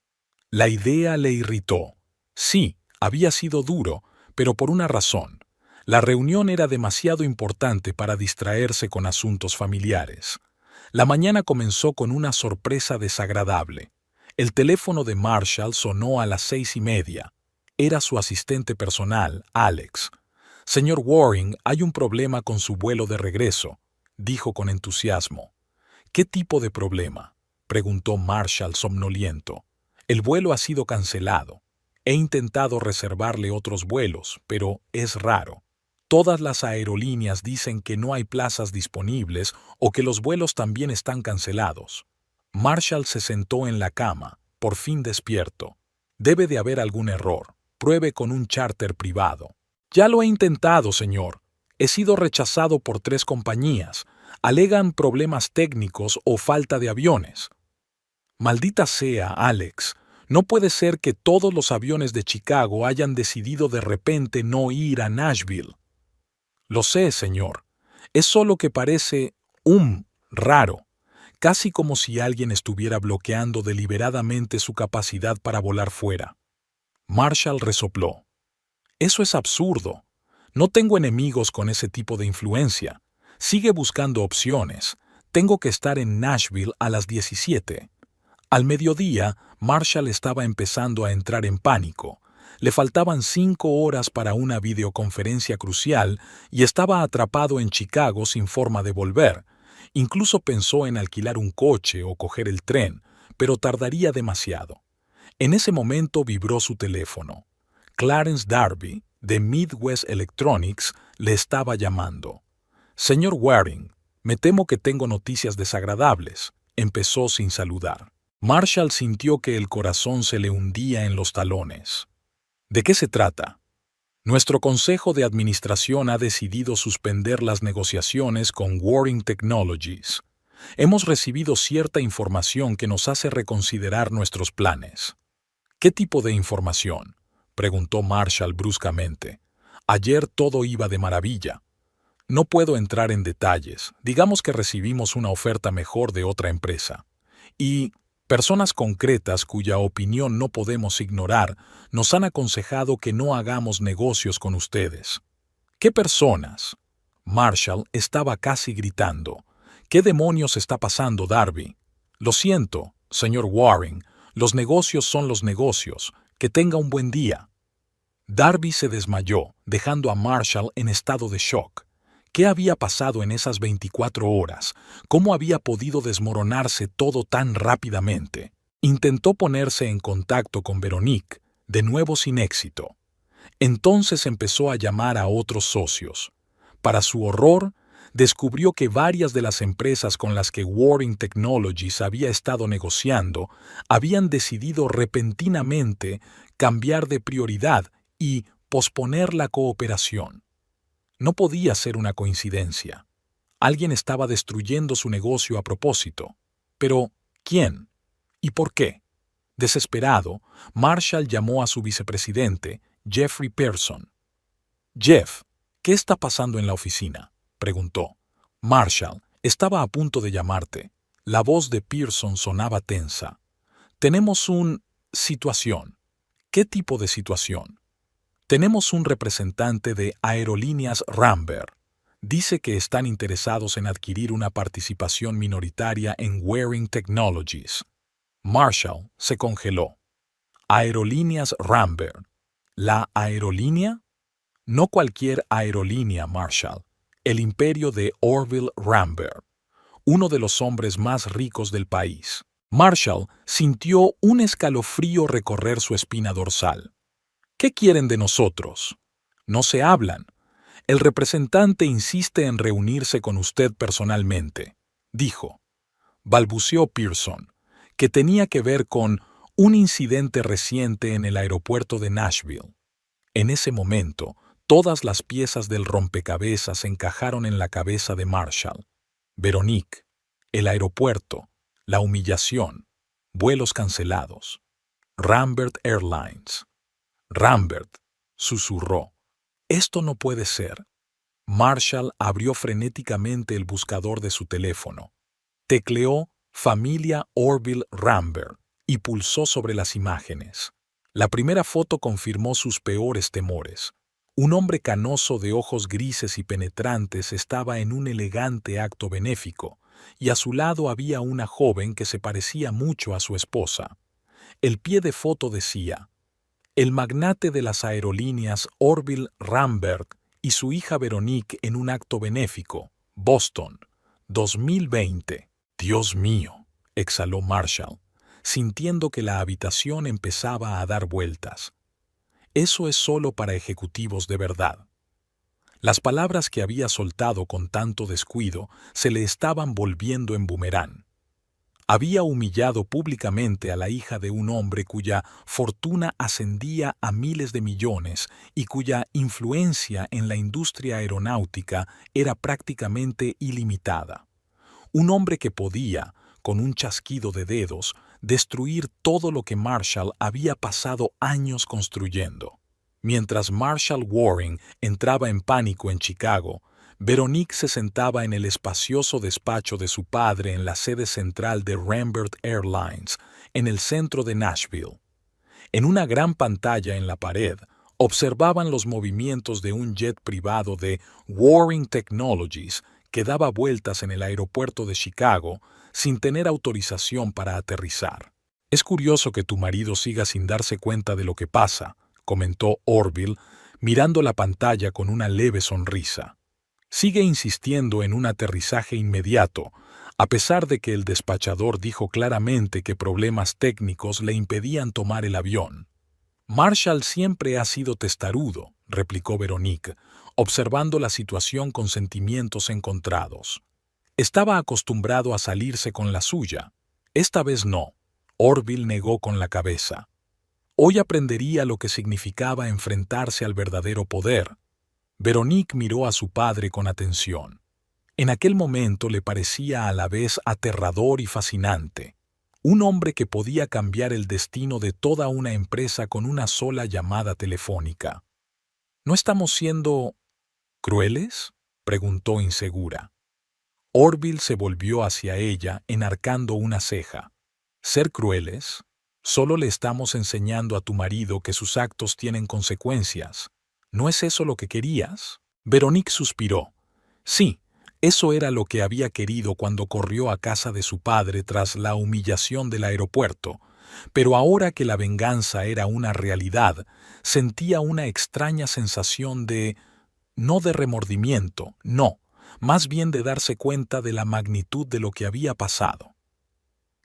La idea le irritó. Sí, había sido duro, pero por una razón. La reunión era demasiado importante para distraerse con asuntos familiares. La mañana comenzó con una sorpresa desagradable. El teléfono de Marshall sonó a las 6:30. Era su asistente personal, Alex. «Señor Waring, hay un problema con su vuelo de regreso», dijo con entusiasmo. «¿Qué tipo de problema?», preguntó Marshall somnoliento. «El vuelo ha sido cancelado. He intentado reservarle otros vuelos, pero es raro. Todas las aerolíneas dicen que no hay plazas disponibles o que los vuelos también están cancelados». Marshall se sentó en la cama, por fin despierto. «Debe de haber algún error. Pruebe con un charter privado». «Ya lo he intentado, señor. He sido rechazado por 3 compañías. Alegan problemas técnicos o falta de aviones». «Maldita sea, Alex. No puede ser que todos los aviones de Chicago hayan decidido de repente no ir a Nashville». «Lo sé, señor. Es solo que parece raro, casi como si alguien estuviera bloqueando deliberadamente su capacidad para volar fuera». Marshall resopló. «Eso es absurdo. No tengo enemigos con ese tipo de influencia. Sigue buscando opciones. Tengo que estar en Nashville a las 17». Al mediodía, Marshall estaba empezando a entrar en pánico. Le faltaban 5 horas para una videoconferencia crucial y estaba atrapado en Chicago sin forma de volver. Incluso pensó en alquilar un coche o coger el tren, pero tardaría demasiado. En ese momento vibró su teléfono. Clarence Darby, de Midwest Electronics, le estaba llamando. «Señor Waring, me temo que tengo noticias desagradables», empezó sin saludar. Marshall sintió que el corazón se le hundía en los talones. «¿De qué se trata?» «Nuestro consejo de administración ha decidido suspender las negociaciones con Warring Technologies. Hemos recibido cierta información que nos hace reconsiderar nuestros planes». «¿Qué tipo de información?», preguntó Marshall bruscamente. «Ayer todo iba de maravilla». «No puedo entrar en detalles. Digamos que recibimos una oferta mejor de otra empresa. Y personas concretas cuya opinión no podemos ignorar nos han aconsejado que no hagamos negocios con ustedes». «¿Qué personas?». Marshall estaba casi gritando. «¿Qué demonios está pasando, Darby?». «Lo siento, señor Waring. Los negocios son los negocios. Que tenga un buen día». Darby se desmayó, dejando a Marshall en estado de shock. ¿Qué había pasado en esas 24 horas? ¿Cómo había podido desmoronarse todo tan rápidamente? Intentó ponerse en contacto con Veronique, de nuevo sin éxito. Entonces empezó a llamar a otros socios. Para su horror, descubrió que varias de las empresas con las que Warring Technologies había estado negociando habían decidido repentinamente cambiar de prioridad y posponer la cooperación. No podía ser una coincidencia. Alguien estaba destruyendo su negocio a propósito. Pero, ¿quién? ¿Y por qué? Desesperado, Marshall llamó a su vicepresidente, Jeffrey Pearson. «Jeff, ¿qué está pasando en la oficina?», preguntó. «Marshall, estaba a punto de llamarte». La voz de Pearson sonaba tensa. «Tenemos situación». «¿Qué tipo de situación?». «Tenemos un representante de Aerolíneas Rambert. Dice que están interesados en adquirir una participación minoritaria en Warring Technologies». Marshall se congeló. Aerolíneas Rambert. ¿La aerolínea? No cualquier aerolínea, Marshall. El imperio de Orville Rambert, uno de los hombres más ricos del país. Marshall sintió un escalofrío recorrer su espina dorsal. ¿Qué quieren de nosotros? No se hablan. El representante insiste en reunirse con usted personalmente, dijo. Balbuceó Pearson, que tenía que ver con un incidente reciente en el aeropuerto de Nashville. En ese momento, todas las piezas del rompecabezas encajaron en la cabeza de Marshall. Veronique, el aeropuerto, la humillación, vuelos cancelados. Rambert Airlines. Rambert, susurró. Esto no puede ser. Marshall abrió frenéticamente el buscador de su teléfono. Tecleó Familia Orville Rambert y pulsó sobre las imágenes. La primera foto confirmó sus peores temores. Un hombre canoso de ojos grises y penetrantes estaba en un elegante acto benéfico, y a su lado había una joven que se parecía mucho a su esposa. El pie de foto decía: el magnate de las aerolíneas Orville Rambert y su hija Veronique en un acto benéfico, Boston, 2020. Dios mío, exhaló Marshall, sintiendo que la habitación empezaba a dar vueltas. Eso es solo para ejecutivos de verdad. Las palabras que había soltado con tanto descuido se le estaban volviendo en boomerang. Había humillado públicamente a la hija de un hombre cuya fortuna ascendía a miles de millones y cuya influencia en la industria aeronáutica era prácticamente ilimitada. Un hombre que podía, con un chasquido de dedos, destruir todo lo que Marshall había pasado años construyendo. Mientras Marshall Waring entraba en pánico en Chicago, Veronique se sentaba en el espacioso despacho de su padre en la sede central de Rambert Airlines, en el centro de Nashville. En una gran pantalla en la pared, observaban los movimientos de un jet privado de Waring Technologies que daba vueltas en el aeropuerto de Chicago sin tener autorización para aterrizar. Es curioso que tu marido siga sin darse cuenta de lo que pasa, comentó Orville, mirando la pantalla con una leve sonrisa. Sigue insistiendo en un aterrizaje inmediato, a pesar de que el despachador dijo claramente que problemas técnicos le impedían tomar el avión. Marshall siempre ha sido testarudo, replicó Veronique, observando la situación con sentimientos encontrados. Estaba acostumbrado a salirse con la suya. Esta vez no. Orville negó con la cabeza. Hoy aprendería lo que significaba enfrentarse al verdadero poder. Veronique miró a su padre con atención. En aquel momento le parecía a la vez aterrador y fascinante. Un hombre que podía cambiar el destino de toda una empresa con una sola llamada telefónica. ¿No estamos siendo crueles?, preguntó insegura. Orville se volvió hacia ella, enarcando una ceja. ¿Ser crueles? Solo le estamos enseñando a tu marido que sus actos tienen consecuencias. ¿No es eso lo que querías? Veronique suspiró. Sí, eso era lo que había querido cuando corrió a casa de su padre tras la humillación del aeropuerto, pero ahora que la venganza era una realidad, sentía una extraña sensación no de remordimiento, no, más bien de darse cuenta de la magnitud de lo que había pasado.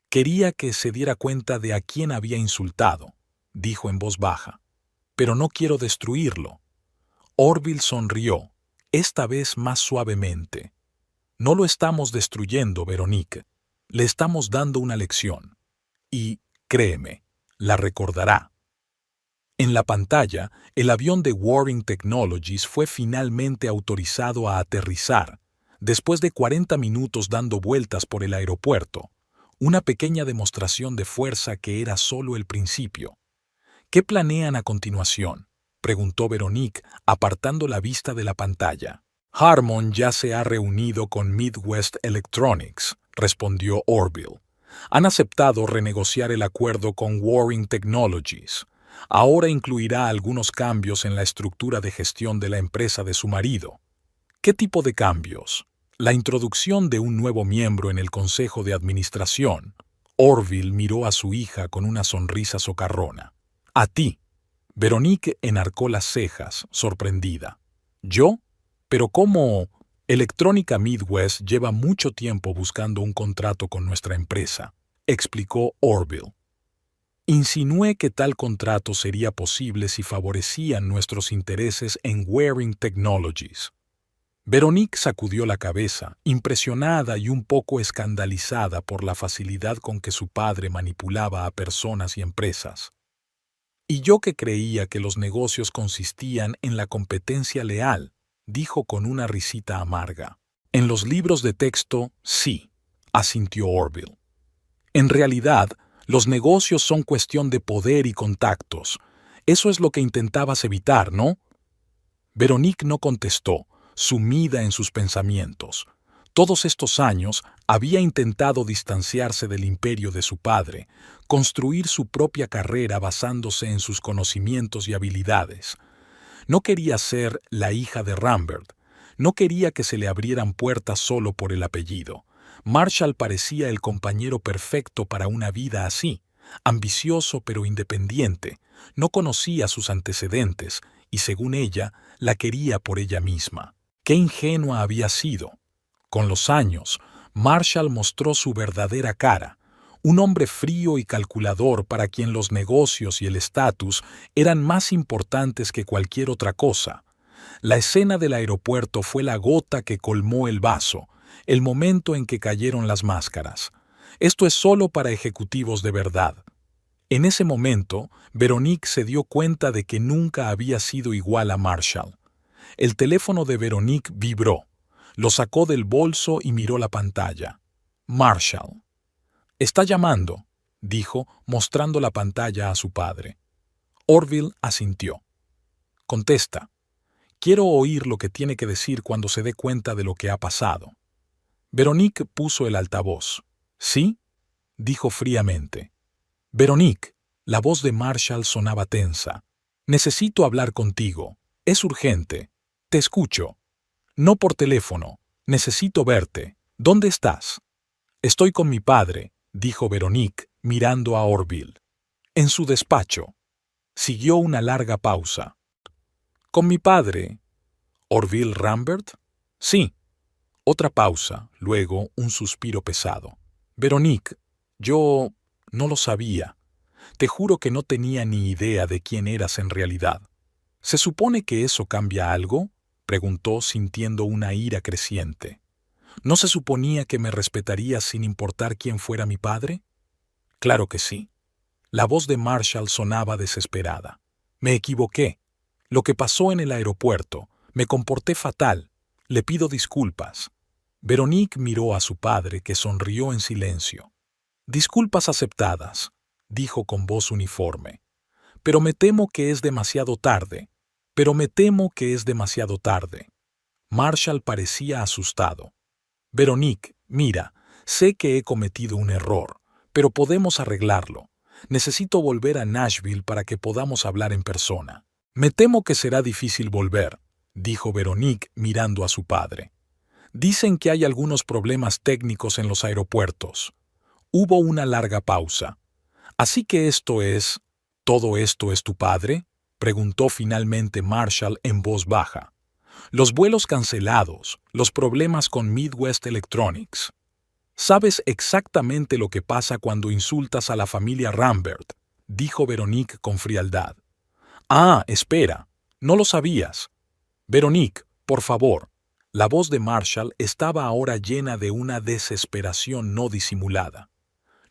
Quería que se diera cuenta de a quién había insultado, dijo en voz baja, pero no quiero destruirlo. Orville sonrió, esta vez más suavemente. No lo estamos destruyendo, Veronique. Le estamos dando una lección. Y, créeme, la recordará. En la pantalla, el avión de Waring Technologies fue finalmente autorizado a aterrizar, después de 40 minutos dando vueltas por el aeropuerto, una pequeña demostración de fuerza que era solo el principio. ¿Qué planean a continuación?, preguntó Veronique, apartando la vista de la pantalla. Harmon ya se ha reunido con Midwest Electronics, respondió Orville. Han aceptado renegociar el acuerdo con Waring Technologies. Ahora incluirá algunos cambios en la estructura de gestión de la empresa de su marido. ¿Qué tipo de cambios? La introducción de un nuevo miembro en el consejo de administración. Orville miró a su hija con una sonrisa socarrona. «A ti». Veronique enarcó las cejas, sorprendida. «¿Yo? ¿Pero cómo?» Electrónica Midwest lleva mucho tiempo buscando un contrato con nuestra empresa, explicó Orville. Insinué que tal contrato sería posible si favorecían nuestros intereses en Waring Technologies. Veronique sacudió la cabeza, impresionada y un poco escandalizada por la facilidad con que su padre manipulaba a personas y empresas. «Y yo que creía que los negocios consistían en la competencia leal», dijo con una risita amarga. «En los libros de texto, sí», asintió Orville. «En realidad, los negocios son cuestión de poder y contactos. Eso es lo que intentabas evitar, ¿no?» Veronique no contestó, sumida en sus pensamientos. Todos estos años había intentado distanciarse del imperio de su padre, construir su propia carrera basándose en sus conocimientos y habilidades. No quería ser la hija de Rambert, no quería que se le abrieran puertas solo por el apellido. Marshall parecía el compañero perfecto para una vida así, ambicioso pero independiente, no conocía sus antecedentes y, según ella, la quería por ella misma. ¡Qué ingenua había sido! Con los años, Marshall mostró su verdadera cara, un hombre frío y calculador para quien los negocios y el estatus eran más importantes que cualquier otra cosa. La escena del aeropuerto fue la gota que colmó el vaso, el momento en que cayeron las máscaras. Esto es solo para ejecutivos de verdad. En ese momento, Veronique se dio cuenta de que nunca había sido igual a Marshall. El teléfono de Veronique vibró. Lo sacó del bolso y miró la pantalla. Marshall. «Está llamando», dijo, mostrando la pantalla a su padre. Orville asintió. «Contesta. Quiero oír lo que tiene que decir cuando se dé cuenta de lo que ha pasado». Veronique puso el altavoz. «¿Sí?», dijo fríamente. «Veronique», la voz de Marshall sonaba tensa. «Necesito hablar contigo. Es urgente. Te escucho. No por teléfono. Necesito verte. ¿Dónde estás?» «Estoy con mi padre», dijo Veronique, mirando a Orville. «En su despacho». Siguió una larga pausa. «¿Con mi padre? ¿Orville Rambert?» «Sí». Otra pausa, luego un suspiro pesado. «Veronique, yo no lo sabía. Te juro que no tenía ni idea de quién eras en realidad». «¿Se supone que eso cambia algo?», preguntó sintiendo una ira creciente. «¿No se suponía que me respetarías sin importar quién fuera mi padre?» «Claro que sí». La voz de Marshall sonaba desesperada. «Me equivoqué. Lo que pasó en el aeropuerto. Me comporté fatal. Le pido disculpas». Veronique miró a su padre, que sonrió en silencio. «Disculpas aceptadas», dijo con voz uniforme. «Pero me temo que es demasiado tarde. Marshall parecía asustado. «Veronique, mira, sé que he cometido un error, pero podemos arreglarlo. Necesito volver a Nashville para que podamos hablar en persona». «Me temo que será difícil volver», dijo Veronique mirando a su padre. «Dicen que hay algunos problemas técnicos en los aeropuertos». Hubo una larga pausa. «Así que ¿todo esto es tu padre?», preguntó finalmente Marshall en voz baja. «Los vuelos cancelados, los problemas con Midwest Electronics. Sabes exactamente lo que pasa cuando insultas a la familia Rambert», dijo Veronique con frialdad. «Ah, espera, no lo sabías. Veronique, por favor». La voz de Marshall estaba ahora llena de una desesperación no disimulada.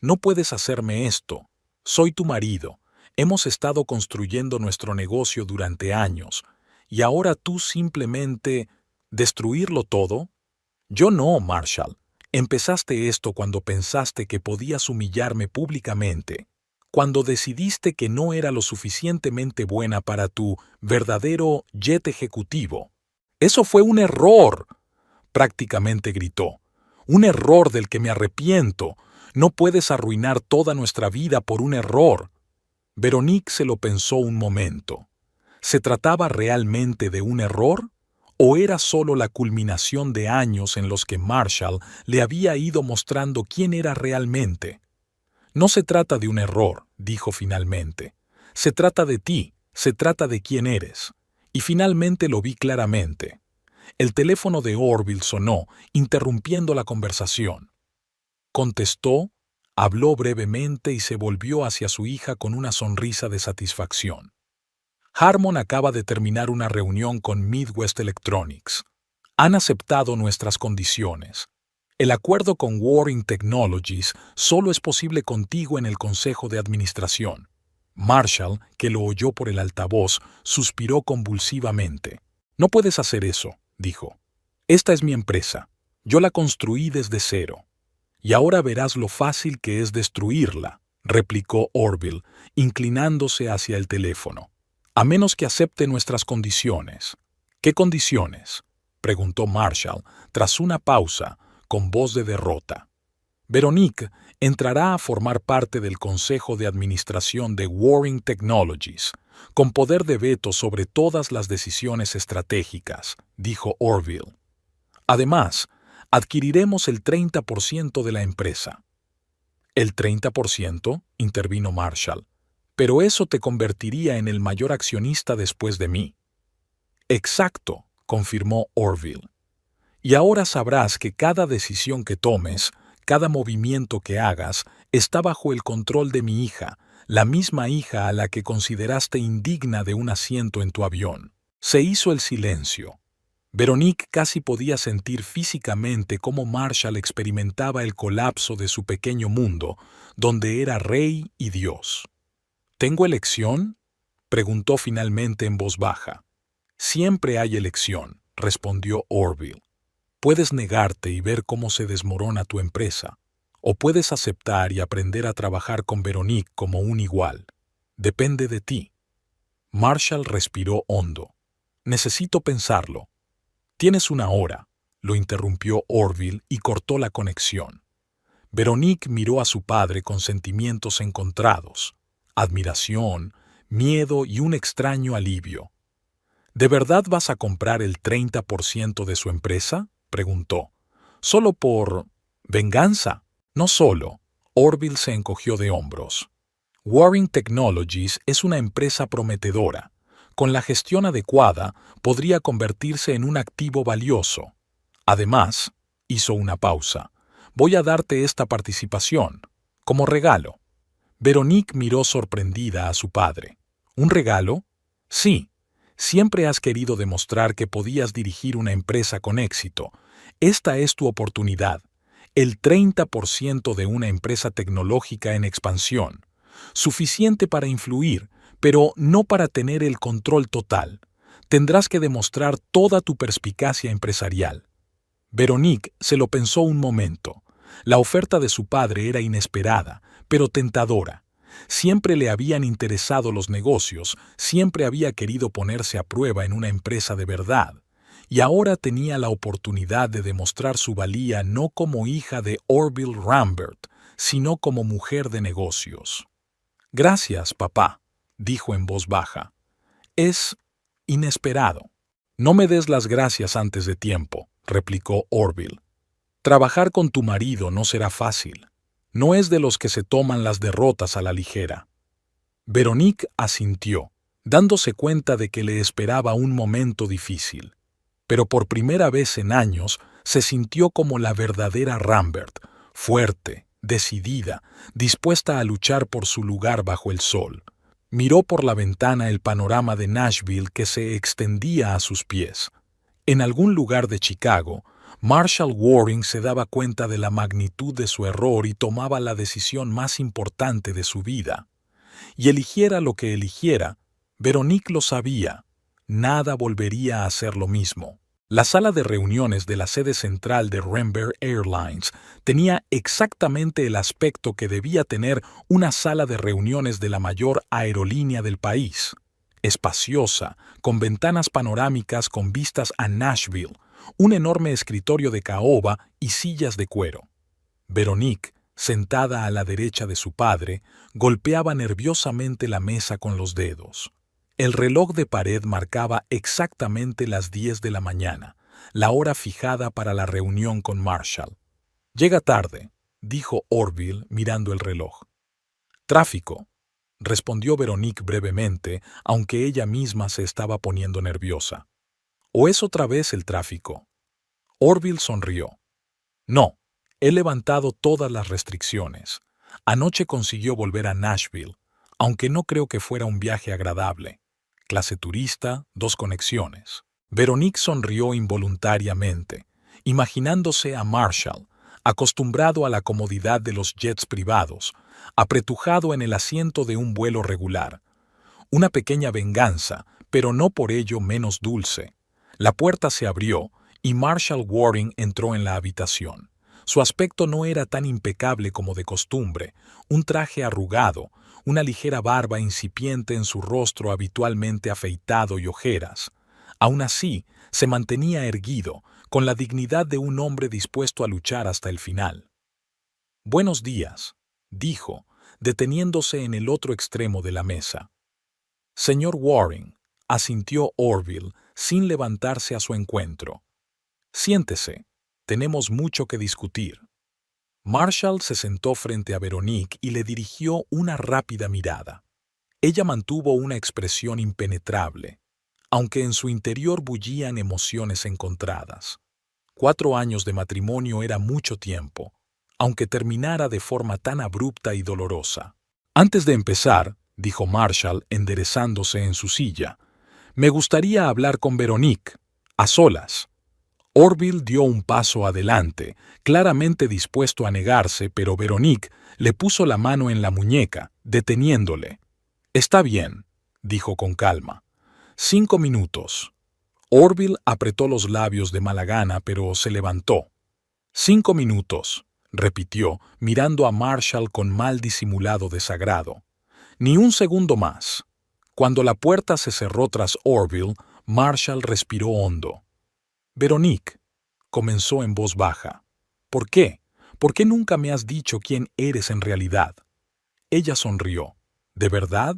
«No puedes hacerme esto. Soy tu marido. Hemos estado construyendo nuestro negocio durante años. ¿Y ahora tú simplemente destruirlo todo?» «Yo no, Marshall. Empezaste esto cuando pensaste que podías humillarme públicamente, cuando decidiste que no era lo suficientemente buena para tu verdadero jet ejecutivo. Eso fue un error», prácticamente gritó. «Un error del que me arrepiento. No puedes arruinar toda nuestra vida por un error». Veronique se lo pensó un momento. ¿Se trataba realmente de un error? ¿O era solo la culminación de años en los que Marshall le había ido mostrando quién era realmente? No se trata de un error, dijo finalmente. Se trata de ti, se trata de quién eres. Y finalmente lo vi claramente. El teléfono de Orville sonó, interrumpiendo la conversación. Contestó, habló brevemente y se volvió hacia su hija con una sonrisa de satisfacción. Harmon acaba de terminar una reunión con Midwest Electronics. Han aceptado nuestras condiciones. El acuerdo con Warring Technologies solo es posible contigo en el Consejo de Administración. Marshall, que lo oyó por el altavoz, suspiró convulsivamente. No puedes hacer eso, dijo. Esta es mi empresa. Yo la construí desde cero. Y ahora verás lo fácil que es destruirla, replicó Orville, inclinándose hacia el teléfono. A menos que acepte nuestras condiciones. ¿Qué condiciones?, preguntó Marshall, tras una pausa, con voz de derrota. Veronique entrará a formar parte del Consejo de Administración de Warring Technologies, con poder de veto sobre todas las decisiones estratégicas, dijo Orville. Además, adquiriremos el 30% de la empresa. ¿El 30%?, intervino Marshall. Pero eso te convertiría en el mayor accionista después de mí. Exacto, confirmó Orville. Y ahora sabrás que cada decisión que tomes, cada movimiento que hagas, está bajo el control de mi hija, la misma hija a la que consideraste indigna de un asiento en tu avión. Se hizo el silencio. Veronique casi podía sentir físicamente cómo Marshall experimentaba el colapso de su pequeño mundo, donde era rey y Dios. ¿Tengo elección?, preguntó finalmente en voz baja. Siempre hay elección, respondió Orville. Puedes negarte y ver cómo se desmorona tu empresa, o puedes aceptar y aprender a trabajar con Veronique como un igual. Depende de ti. Marshall respiró hondo. Necesito pensarlo. Tienes una hora, lo interrumpió Orville y cortó la conexión. Veronique miró a su padre con sentimientos encontrados, admiración, miedo y un extraño alivio. ¿De verdad vas a comprar el 30% de su empresa?, preguntó. ¿Solo por venganza? No solo. Orville se encogió de hombros. Warring Technologies es una empresa prometedora. Con la gestión adecuada, podría convertirse en un activo valioso. Además, hizo una pausa. Voy a darte esta participación, como regalo. Veronique miró sorprendida a su padre. ¿Un regalo? Sí. Siempre has querido demostrar que podías dirigir una empresa con éxito. Esta es tu oportunidad. El 30% de una empresa tecnológica en expansión. Suficiente para influir, pero no para tener el control total. Tendrás que demostrar toda tu perspicacia empresarial. Veronique se lo pensó un momento. La oferta de su padre era inesperada, pero tentadora. Siempre le habían interesado los negocios, siempre había querido ponerse a prueba en una empresa de verdad. Y ahora tenía la oportunidad de demostrar su valía no como hija de Orville Rambert, sino como mujer de negocios. Gracias, papá, dijo en voz baja. Es inesperado. No me des las gracias antes de tiempo, replicó Orville. Trabajar con tu marido no será fácil. No es de los que se toman las derrotas a la ligera. Veronique asintió, dándose cuenta de que le esperaba un momento difícil. Pero por primera vez en años se sintió como la verdadera Rambert, fuerte, decidida, dispuesta a luchar por su lugar bajo el sol. Miró por la ventana el panorama de Nashville que se extendía a sus pies. En algún lugar de Chicago, Marshall Warring se daba cuenta de la magnitud de su error y tomaba la decisión más importante de su vida. Y eligiera lo que eligiera, Veronique lo sabía, nada volvería a ser lo mismo. La sala de reuniones de la sede central de Rambert Airlines tenía exactamente el aspecto que debía tener una sala de reuniones de la mayor aerolínea del país. Espaciosa, con ventanas panorámicas con vistas a Nashville, un enorme escritorio de caoba y sillas de cuero. Veronique, sentada a la derecha de su padre, golpeaba nerviosamente la mesa con los dedos. El reloj de pared marcaba exactamente las 10 de la mañana, la hora fijada para la reunión con Marshall. «Llega tarde», dijo Orville mirando el reloj. Tráfico, respondió Veronique brevemente, aunque ella misma se estaba poniendo nerviosa. ¿O es otra vez el tráfico? Orville sonrió. No, he levantado todas las restricciones. Anoche consiguió volver a Nashville, aunque no creo que fuera un viaje agradable. Clase turista, 2 conexiones. Veronique sonrió involuntariamente, imaginándose a Marshall, acostumbrado a la comodidad de los jets privados, apretujado en el asiento de un vuelo regular. Una pequeña venganza, pero no por ello menos dulce. La puerta se abrió y Marshall Waring entró en la habitación. Su aspecto no era tan impecable como de costumbre, un traje arrugado, una ligera barba incipiente en su rostro habitualmente afeitado y ojeras. Aún así, se mantenía erguido, con la dignidad de un hombre dispuesto a luchar hasta el final. «Buenos días», dijo, deteniéndose en el otro extremo de la mesa. «Señor Waring», asintió Orville, sin levantarse a su encuentro. «Siéntese, tenemos mucho que discutir». Marshall se sentó frente a Veronique y le dirigió una rápida mirada. Ella mantuvo una expresión impenetrable, aunque en su interior bullían emociones encontradas. 4 años de matrimonio era mucho tiempo, aunque terminara de forma tan abrupta y dolorosa. «Antes de empezar», dijo Marshall enderezándose en su silla, «me gustaría hablar con Veronique, a solas». Orville dio un paso adelante, claramente dispuesto a negarse, pero Veronique le puso la mano en la muñeca, deteniéndole. «Está bien», dijo con calma. 5 minutos. Orville apretó los labios de mala gana, pero se levantó. 5 minutos, repitió, mirando a Marshall con mal disimulado desagrado. Ni un segundo más. Cuando la puerta se cerró tras Orville, Marshall respiró hondo. «Veronique», comenzó en voz baja. «¿Por qué? ¿Por qué nunca me has dicho quién eres en realidad?» Ella sonrió. «¿De verdad?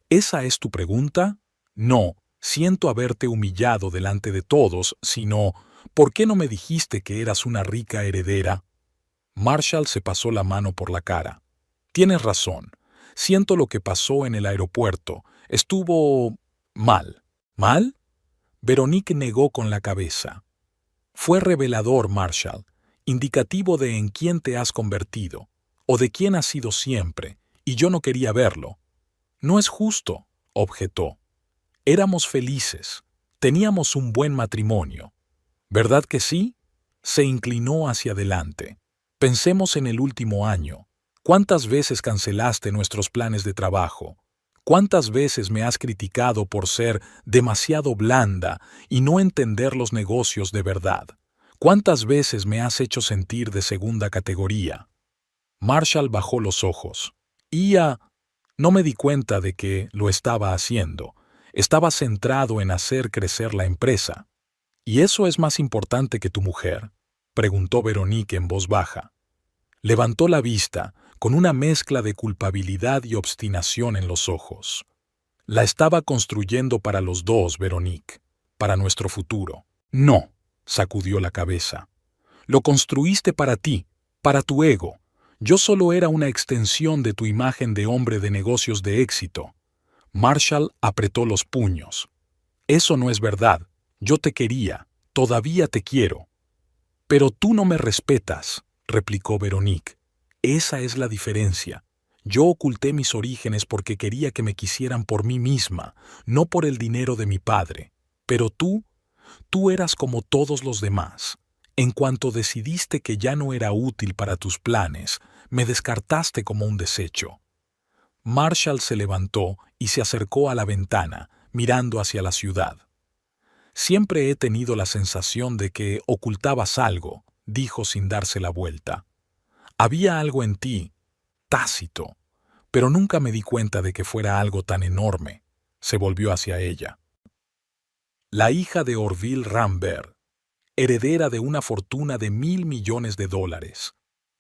¿Esa es tu pregunta?» «No, siento haberte humillado delante de todos, sino, ¿por qué no me dijiste que eras una rica heredera?» Marshall se pasó la mano por la cara. «Tienes razón. Siento lo que pasó en el aeropuerto. Estuvo mal». «¿Mal?» Veronique negó con la cabeza. «Fue revelador, Marshall, indicativo de en quién te has convertido, o de quién has sido siempre, y yo no quería verlo». «No es justo», objetó. «Éramos felices, teníamos un buen matrimonio». «¿Verdad que sí?» Se inclinó hacia adelante. «Pensemos en el último año. ¿Cuántas veces cancelaste nuestros planes de trabajo? ¿Cuántas veces me has criticado por ser demasiado blanda y no entender los negocios de verdad? ¿Cuántas veces me has hecho sentir de segunda categoría?» Marshall bajó los ojos. No me di cuenta de que lo estaba haciendo. Estaba centrado en hacer crecer la empresa. «¿Y eso es más importante que tu mujer?», preguntó Veronique en voz baja. Levantó la vista, con una mezcla de culpabilidad y obstinación en los ojos. «La estaba construyendo para los dos, Veronique, para nuestro futuro». «No», sacudió la cabeza. «Lo construiste para ti, para tu ego. Yo solo era una extensión de tu imagen de hombre de negocios de éxito». Marshall apretó los puños. «Eso no es verdad. Yo te quería, todavía te quiero». «Pero tú no me respetas», replicó Veronique. «Esa es la diferencia. Yo oculté mis orígenes porque quería que me quisieran por mí misma, no por el dinero de mi padre. Pero tú eras como todos los demás. En cuanto decidiste que ya no era útil para tus planes, me descartaste como un desecho». Marshall se levantó y se acercó a la ventana, mirando hacia la ciudad. «Siempre he tenido la sensación de que ocultabas algo», dijo sin darse la vuelta. «Había algo en ti, tácito, pero nunca me di cuenta de que fuera algo tan enorme». Se volvió hacia ella. «La hija de Orville Rambert, heredera de una fortuna de $1.000 millones.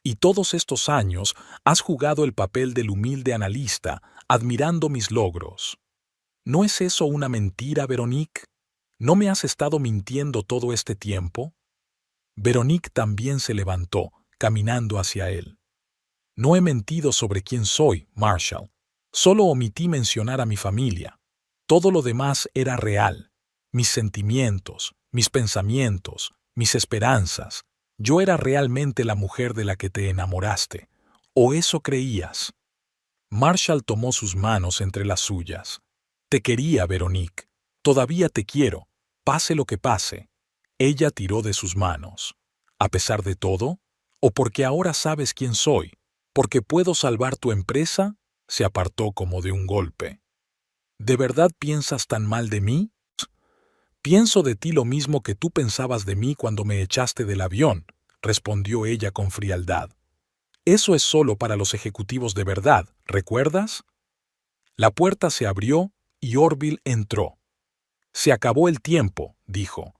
Y todos estos años has jugado el papel del humilde analista, admirando mis logros. ¿No es eso una mentira, Veronique? ¿No me has estado mintiendo todo este tiempo?» Veronique también se levantó, caminando hacia él. No he mentido sobre quién soy, Marshall. Solo omití mencionar a mi familia. Todo lo demás era real. Mis sentimientos, mis pensamientos, mis esperanzas. Yo era realmente la mujer de la que te enamoraste. ¿O eso creías? Marshall tomó sus manos entre las suyas. Te quería, Veronique. Todavía te quiero, pase lo que pase. Ella tiró de sus manos. ¿A pesar de todo? ¿O porque ahora sabes quién soy? ¿Porque puedo salvar tu empresa? Se apartó como de un golpe. ¿De verdad piensas tan mal de mí? Pienso de ti lo mismo que tú pensabas de mí cuando me echaste del avión, respondió ella con frialdad. Eso es solo para los ejecutivos de verdad, ¿recuerdas? La puerta se abrió y Orville entró. Se acabó el tiempo, dijo.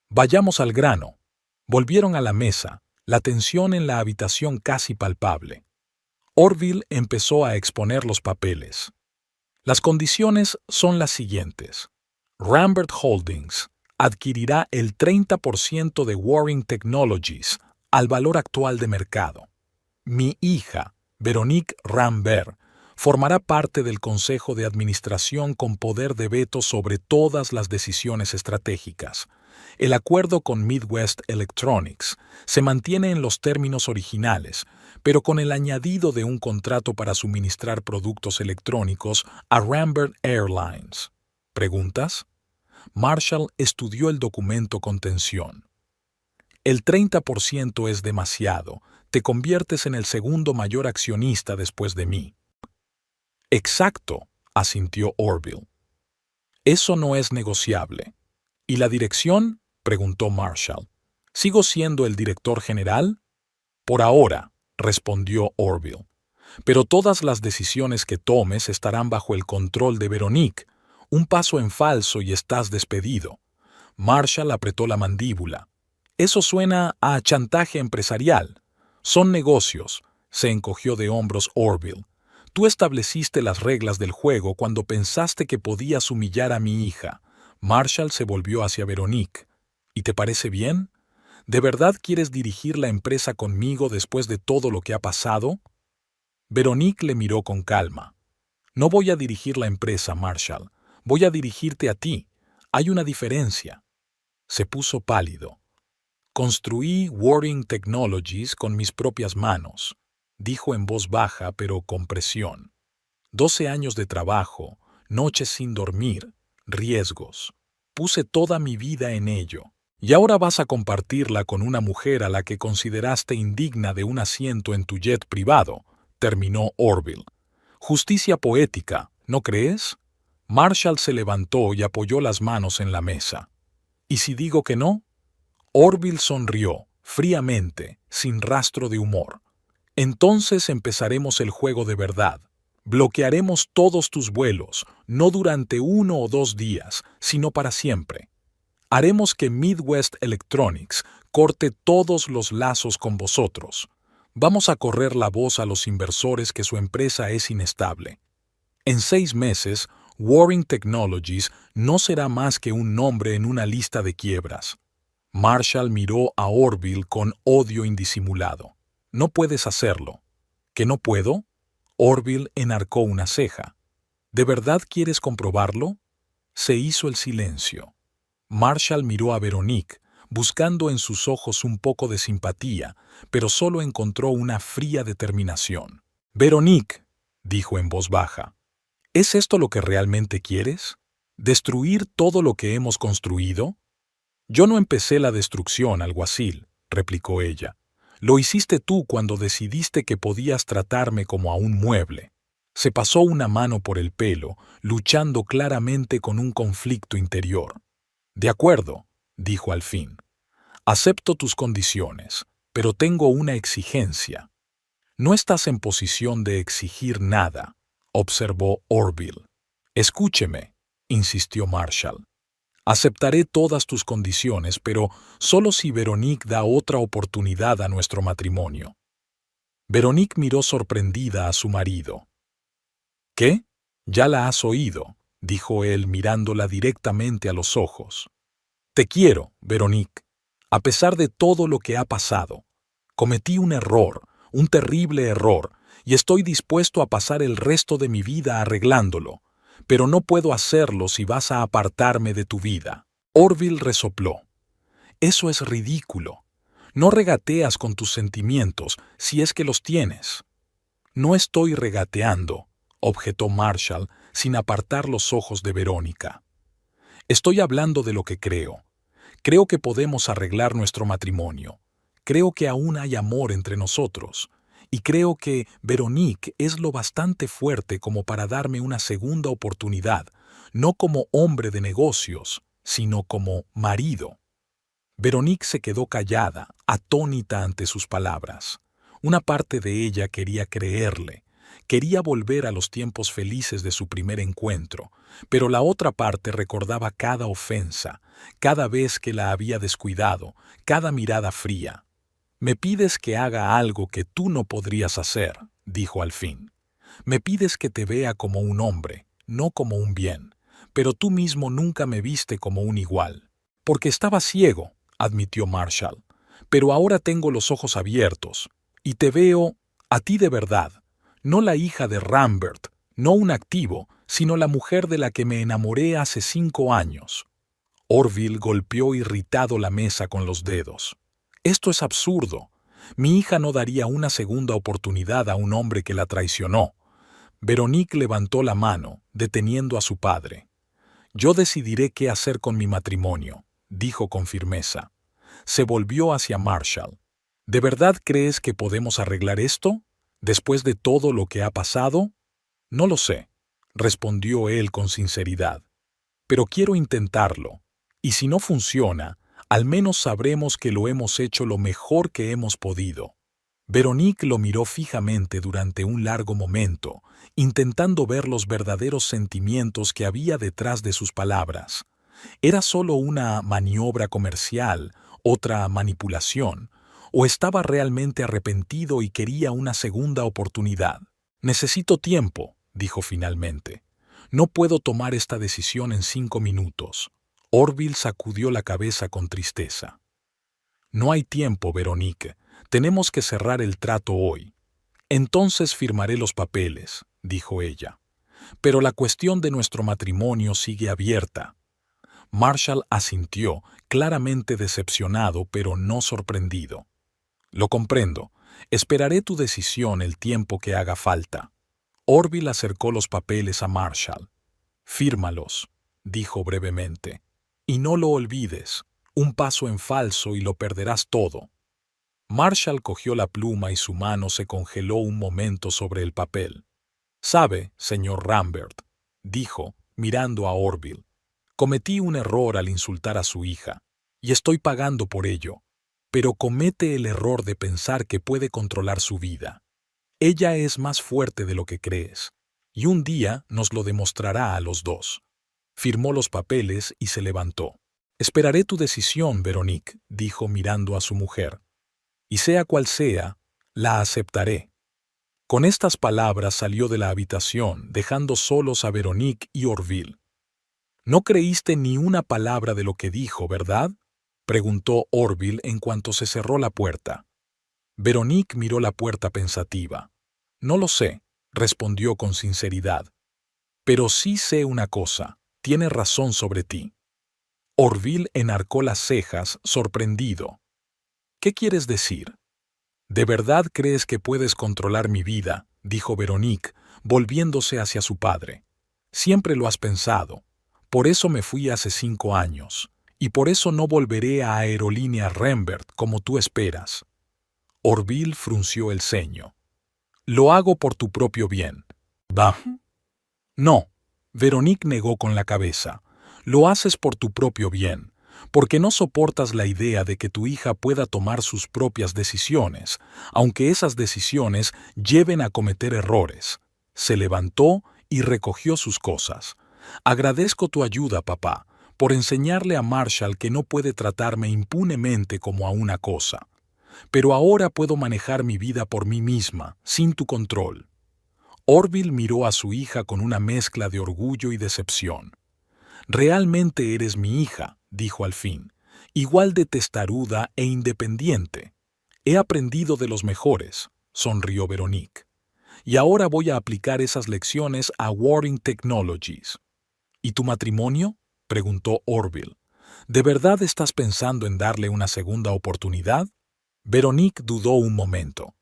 Vayamos al grano. Volvieron a la mesa, la tensión en la habitación casi palpable. Orville empezó a exponer los papeles. Las condiciones son las siguientes. Rambert Holdings adquirirá el 30% de Warring Technologies al valor actual de mercado. Mi hija, Veronique Rambert, formará parte del Consejo de Administración con poder de veto sobre todas las decisiones estratégicas. El acuerdo con Midwest Electronics se mantiene en los términos originales, pero con el añadido de un contrato para suministrar productos electrónicos a Rambert Airlines. ¿Preguntas? Marshall estudió el documento con tensión. El 30% es demasiado. Te conviertes en el segundo mayor accionista después de mí. Exacto, asintió Orville. Eso no es negociable. ¿Y la dirección? Preguntó Marshall. ¿Sigo siendo el director general? Por ahora, respondió Orville. Pero todas las decisiones que tomes estarán bajo el control de Veronique. Un paso en falso y estás despedido. Marshall apretó la mandíbula. Eso suena a chantaje empresarial. Son negocios, se encogió de hombros Orville. Tú estableciste las reglas del juego cuando pensaste que podías humillar a mi hija. Marshall se volvió hacia Veronique. ¿Y te parece bien? ¿De verdad quieres dirigir la empresa conmigo después de todo lo que ha pasado? Veronique le miró con calma. No voy a dirigir la empresa, Marshall. Voy a dirigirte a ti. Hay una diferencia. Se puso pálido. Construí Warring Technologies con mis propias manos, dijo en voz baja pero con presión. 12 años de trabajo, noches sin dormir, riesgos. Puse toda mi vida en ello. Y ahora vas a compartirla con una mujer a la que consideraste indigna de un asiento en tu jet privado, terminó Orville. Justicia poética, ¿no crees? Marshall se levantó y apoyó las manos en la mesa. ¿Y si digo que no? Orville sonrió, fríamente, sin rastro de humor. Entonces empezaremos el juego de verdad. Bloquearemos todos tus vuelos, no durante 1 o 2 días, sino para siempre. Haremos que Midwest Electronics corte todos los lazos con vosotros. Vamos a correr la voz a los inversores que su empresa es inestable. En 6 meses, Warring Technologies no será más que un nombre en una lista de quiebras. Marshall miró a Orville con odio indisimulado. No puedes hacerlo. ¿Que no puedo? Orville enarcó una ceja. ¿De verdad quieres comprobarlo? Se hizo el silencio. Marshall miró a Veronique, buscando en sus ojos un poco de simpatía, pero solo encontró una fría determinación. Veronique, dijo en voz baja, ¿es esto lo que realmente quieres? ¿Destruir todo lo que hemos construido? Yo no empecé la destrucción, alguacil, replicó ella. Lo hiciste tú cuando decidiste que podías tratarme como a un mueble. Se pasó una mano por el pelo, luchando claramente con un conflicto interior. De acuerdo, dijo al fin. Acepto tus condiciones, pero tengo una exigencia. No estás en posición de exigir nada, observó Orville. Escúcheme, insistió Marshall. Aceptaré todas tus condiciones, pero solo si Veronique da otra oportunidad a nuestro matrimonio. Veronique miró sorprendida a su marido. ¿Qué? Ya la has oído, dijo él mirándola directamente a los ojos. Te quiero, Veronique, a pesar de todo lo que ha pasado. Cometí un error, un terrible error, y estoy dispuesto a pasar el resto de mi vida arreglándolo, pero no puedo hacerlo si vas a apartarme de tu vida. Orville resopló. Eso es ridículo. No regateas con tus sentimientos si es que los tienes. No estoy regateando, objetó Marshall sin apartar los ojos de Verónica. Estoy hablando de lo que creo. Creo que podemos arreglar nuestro matrimonio. Creo que aún hay amor entre nosotros. Y creo que Veronique es lo bastante fuerte como para darme una segunda oportunidad, no como hombre de negocios, sino como marido. Veronique se quedó callada, atónita ante sus palabras. Una parte de ella quería creerle, quería volver a los tiempos felices de su primer encuentro, pero la otra parte recordaba cada ofensa, cada vez que la había descuidado, cada mirada fría. «Me pides que haga algo que tú no podrías hacer», dijo al fin. «Me pides que te vea como un hombre, no como un bien, pero tú mismo nunca me viste como un igual». «Porque estaba ciego», admitió Marshall, «pero ahora tengo los ojos abiertos, y te veo a ti de verdad, no la hija de Rambert, no un activo, sino la mujer de la que me enamoré hace 5 años». Orville golpeó irritado la mesa con los dedos. «Esto es absurdo. Mi hija no daría una segunda oportunidad a un hombre que la traicionó». Veronique levantó la mano, deteniendo a su padre. «Yo decidiré qué hacer con mi matrimonio», dijo con firmeza. Se volvió hacia Marshall. «¿De verdad crees que podemos arreglar esto? ¿Después de todo lo que ha pasado?» «No lo sé», respondió él con sinceridad. «Pero quiero intentarlo. Y si no funciona, al menos sabremos que lo hemos hecho lo mejor que hemos podido». Veronique lo miró fijamente durante un largo momento, intentando ver los verdaderos sentimientos que había detrás de sus palabras. ¿Era solo una maniobra comercial, otra manipulación, o estaba realmente arrepentido y quería una segunda oportunidad? «Necesito tiempo», dijo finalmente. «No puedo tomar esta decisión en 5 minutos». Orville sacudió la cabeza con tristeza. «No hay tiempo, Veronique. Tenemos que cerrar el trato hoy». «Entonces firmaré los papeles», dijo ella. «Pero la cuestión de nuestro matrimonio sigue abierta». Marshall asintió, claramente decepcionado, pero no sorprendido. «Lo comprendo. Esperaré tu decisión el tiempo que haga falta». Orville acercó los papeles a Marshall. «Fírmalos», dijo brevemente. «Y no lo olvides. Un paso en falso y lo perderás todo». Marshall cogió la pluma y su mano se congeló un momento sobre el papel. «Sabe, señor Rambert», dijo, mirando a Orville, «cometí un error al insultar a su hija, y estoy pagando por ello, pero comete el error de pensar que puede controlar su vida. Ella es más fuerte de lo que crees, y un día nos lo demostrará a los dos». Firmó los papeles y se levantó. «Esperaré tu decisión, Veronique», dijo mirando a su mujer. «Y sea cual sea, la aceptaré». Con estas palabras salió de la habitación, dejando solos a Veronique y Orville. «No creíste ni una palabra de lo que dijo, ¿verdad?», preguntó Orville en cuanto se cerró la puerta. Veronique miró la puerta pensativa. «No lo sé», respondió con sinceridad. «Pero sí sé una cosa. Tiene razón sobre ti». Orville enarcó las cejas, sorprendido. «¿Qué quieres decir?» «¿De verdad crees que puedes controlar mi vida?», dijo Veronique, volviéndose hacia su padre. «Siempre lo has pensado. Por eso me fui hace 5 años. Y por eso no volveré a Aerolíneas Rambert como tú esperas». Orville frunció el ceño. «Lo hago por tu propio bien». «Bah». «No», Veronique negó con la cabeza. «Lo haces por tu propio bien, porque no soportas la idea de que tu hija pueda tomar sus propias decisiones, aunque esas decisiones lleven a cometer errores». Se levantó y recogió sus cosas. «Agradezco tu ayuda, papá, por enseñarle a Marshall que no puede tratarme impunemente como a una cosa. Pero ahora puedo manejar mi vida por mí misma, sin tu control». Orville miró a su hija con una mezcla de orgullo y decepción. «Realmente eres mi hija», dijo al fin, «igual de testaruda e independiente». «He aprendido de los mejores», sonrió Veronique. y ahora voy a aplicar esas lecciones a Waring Technologies. ¿Y tu matrimonio?, preguntó Orville. ¿De verdad estás pensando en darle una segunda oportunidad? Veronique dudó un momento.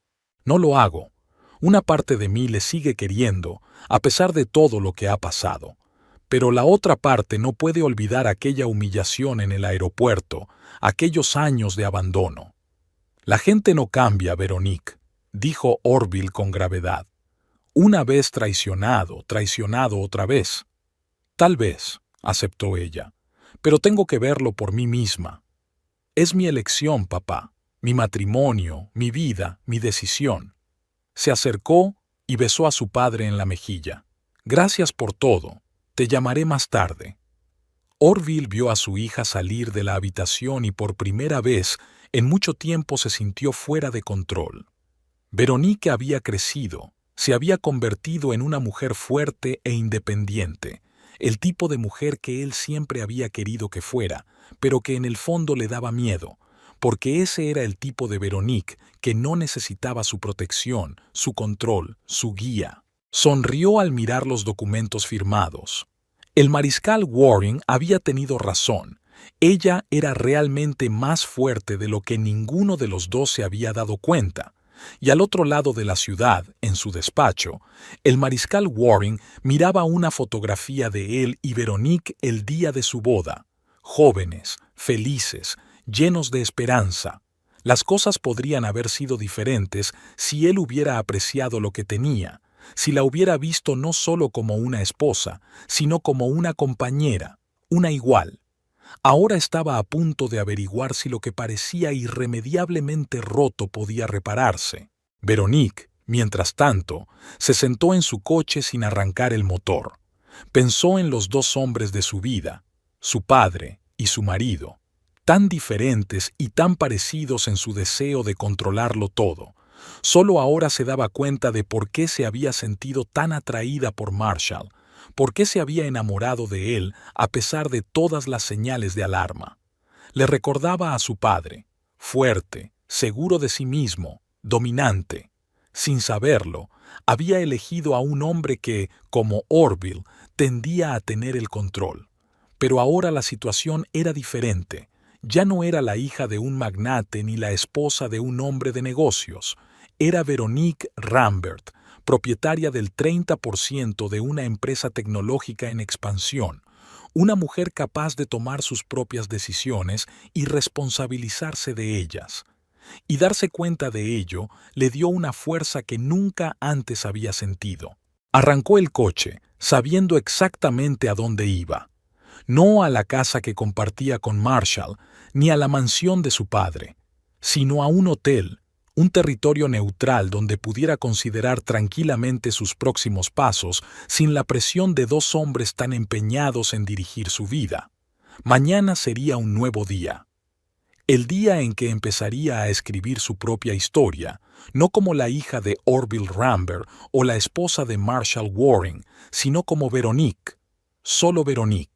No lo hago. Una parte de mí le sigue queriendo, a pesar de todo lo que ha pasado. Pero la otra parte no puede olvidar aquella humillación en el aeropuerto, aquellos años de abandono. La gente no cambia, Veronique, dijo Orville con gravedad. Una vez traicionado, traicionado otra vez. Tal vez, aceptó ella, pero tengo que verlo por mí misma. Es mi elección, papá, mi matrimonio, mi vida, mi decisión. Se acercó y besó a su padre en la mejilla. Gracias por todo. Te llamaré más tarde. Orville vio a su hija salir de la habitación y por primera vez en mucho tiempo se sintió fuera de control. Veronique había crecido, se había convertido en una mujer fuerte e independiente, el tipo de mujer que él siempre había querido que fuera, pero que en el fondo le daba miedo, porque ese era el tipo de Veronique que no necesitaba su protección, su control, su guía. Sonrió al mirar los documentos firmados. El mariscal Waring había tenido razón. Ella era realmente más fuerte de lo que ninguno de los dos se había dado cuenta. Y al otro lado de la ciudad, en su despacho, el mariscal Waring miraba una fotografía de él y Veronique el día de su boda. Jóvenes, felices, llenos de esperanza. Las cosas podrían haber sido diferentes si él hubiera apreciado lo que tenía, si la hubiera visto no solo como una esposa, sino como una compañera, una igual. Ahora estaba a punto de averiguar si lo que parecía irremediablemente roto podía repararse. Veronique, mientras tanto, se sentó en su coche sin arrancar el motor. Pensó en los dos hombres de su vida, su padre y su marido, tan diferentes y tan parecidos en su deseo de controlarlo todo. Solo ahora se daba cuenta de por qué se había sentido tan atraída por Marshall, por qué se había enamorado de él a pesar de todas las señales de alarma. Le recordaba a su padre, fuerte, seguro de sí mismo, dominante. Sin saberlo, había elegido a un hombre que, como Orville, tendía a tener el control. Pero ahora la situación era diferente. Ya no era la hija de un magnate ni la esposa de un hombre de negocios. Era Veronique Rambert, propietaria del 30% de una empresa tecnológica en expansión, una mujer capaz de tomar sus propias decisiones y responsabilizarse de ellas. Y darse cuenta de ello le dio una fuerza que nunca antes había sentido. Arrancó el coche, sabiendo exactamente a dónde iba. No a la casa que compartía con Marshall, ni a la mansión de su padre, sino a un hotel, un territorio neutral donde pudiera considerar tranquilamente sus próximos pasos sin la presión de dos hombres tan empeñados en dirigir su vida. Mañana sería un nuevo día. El día en que empezaría a escribir su propia historia, no como la hija de Orville Rambert o la esposa de Marshall Waring, sino como Veronique, solo Veronique.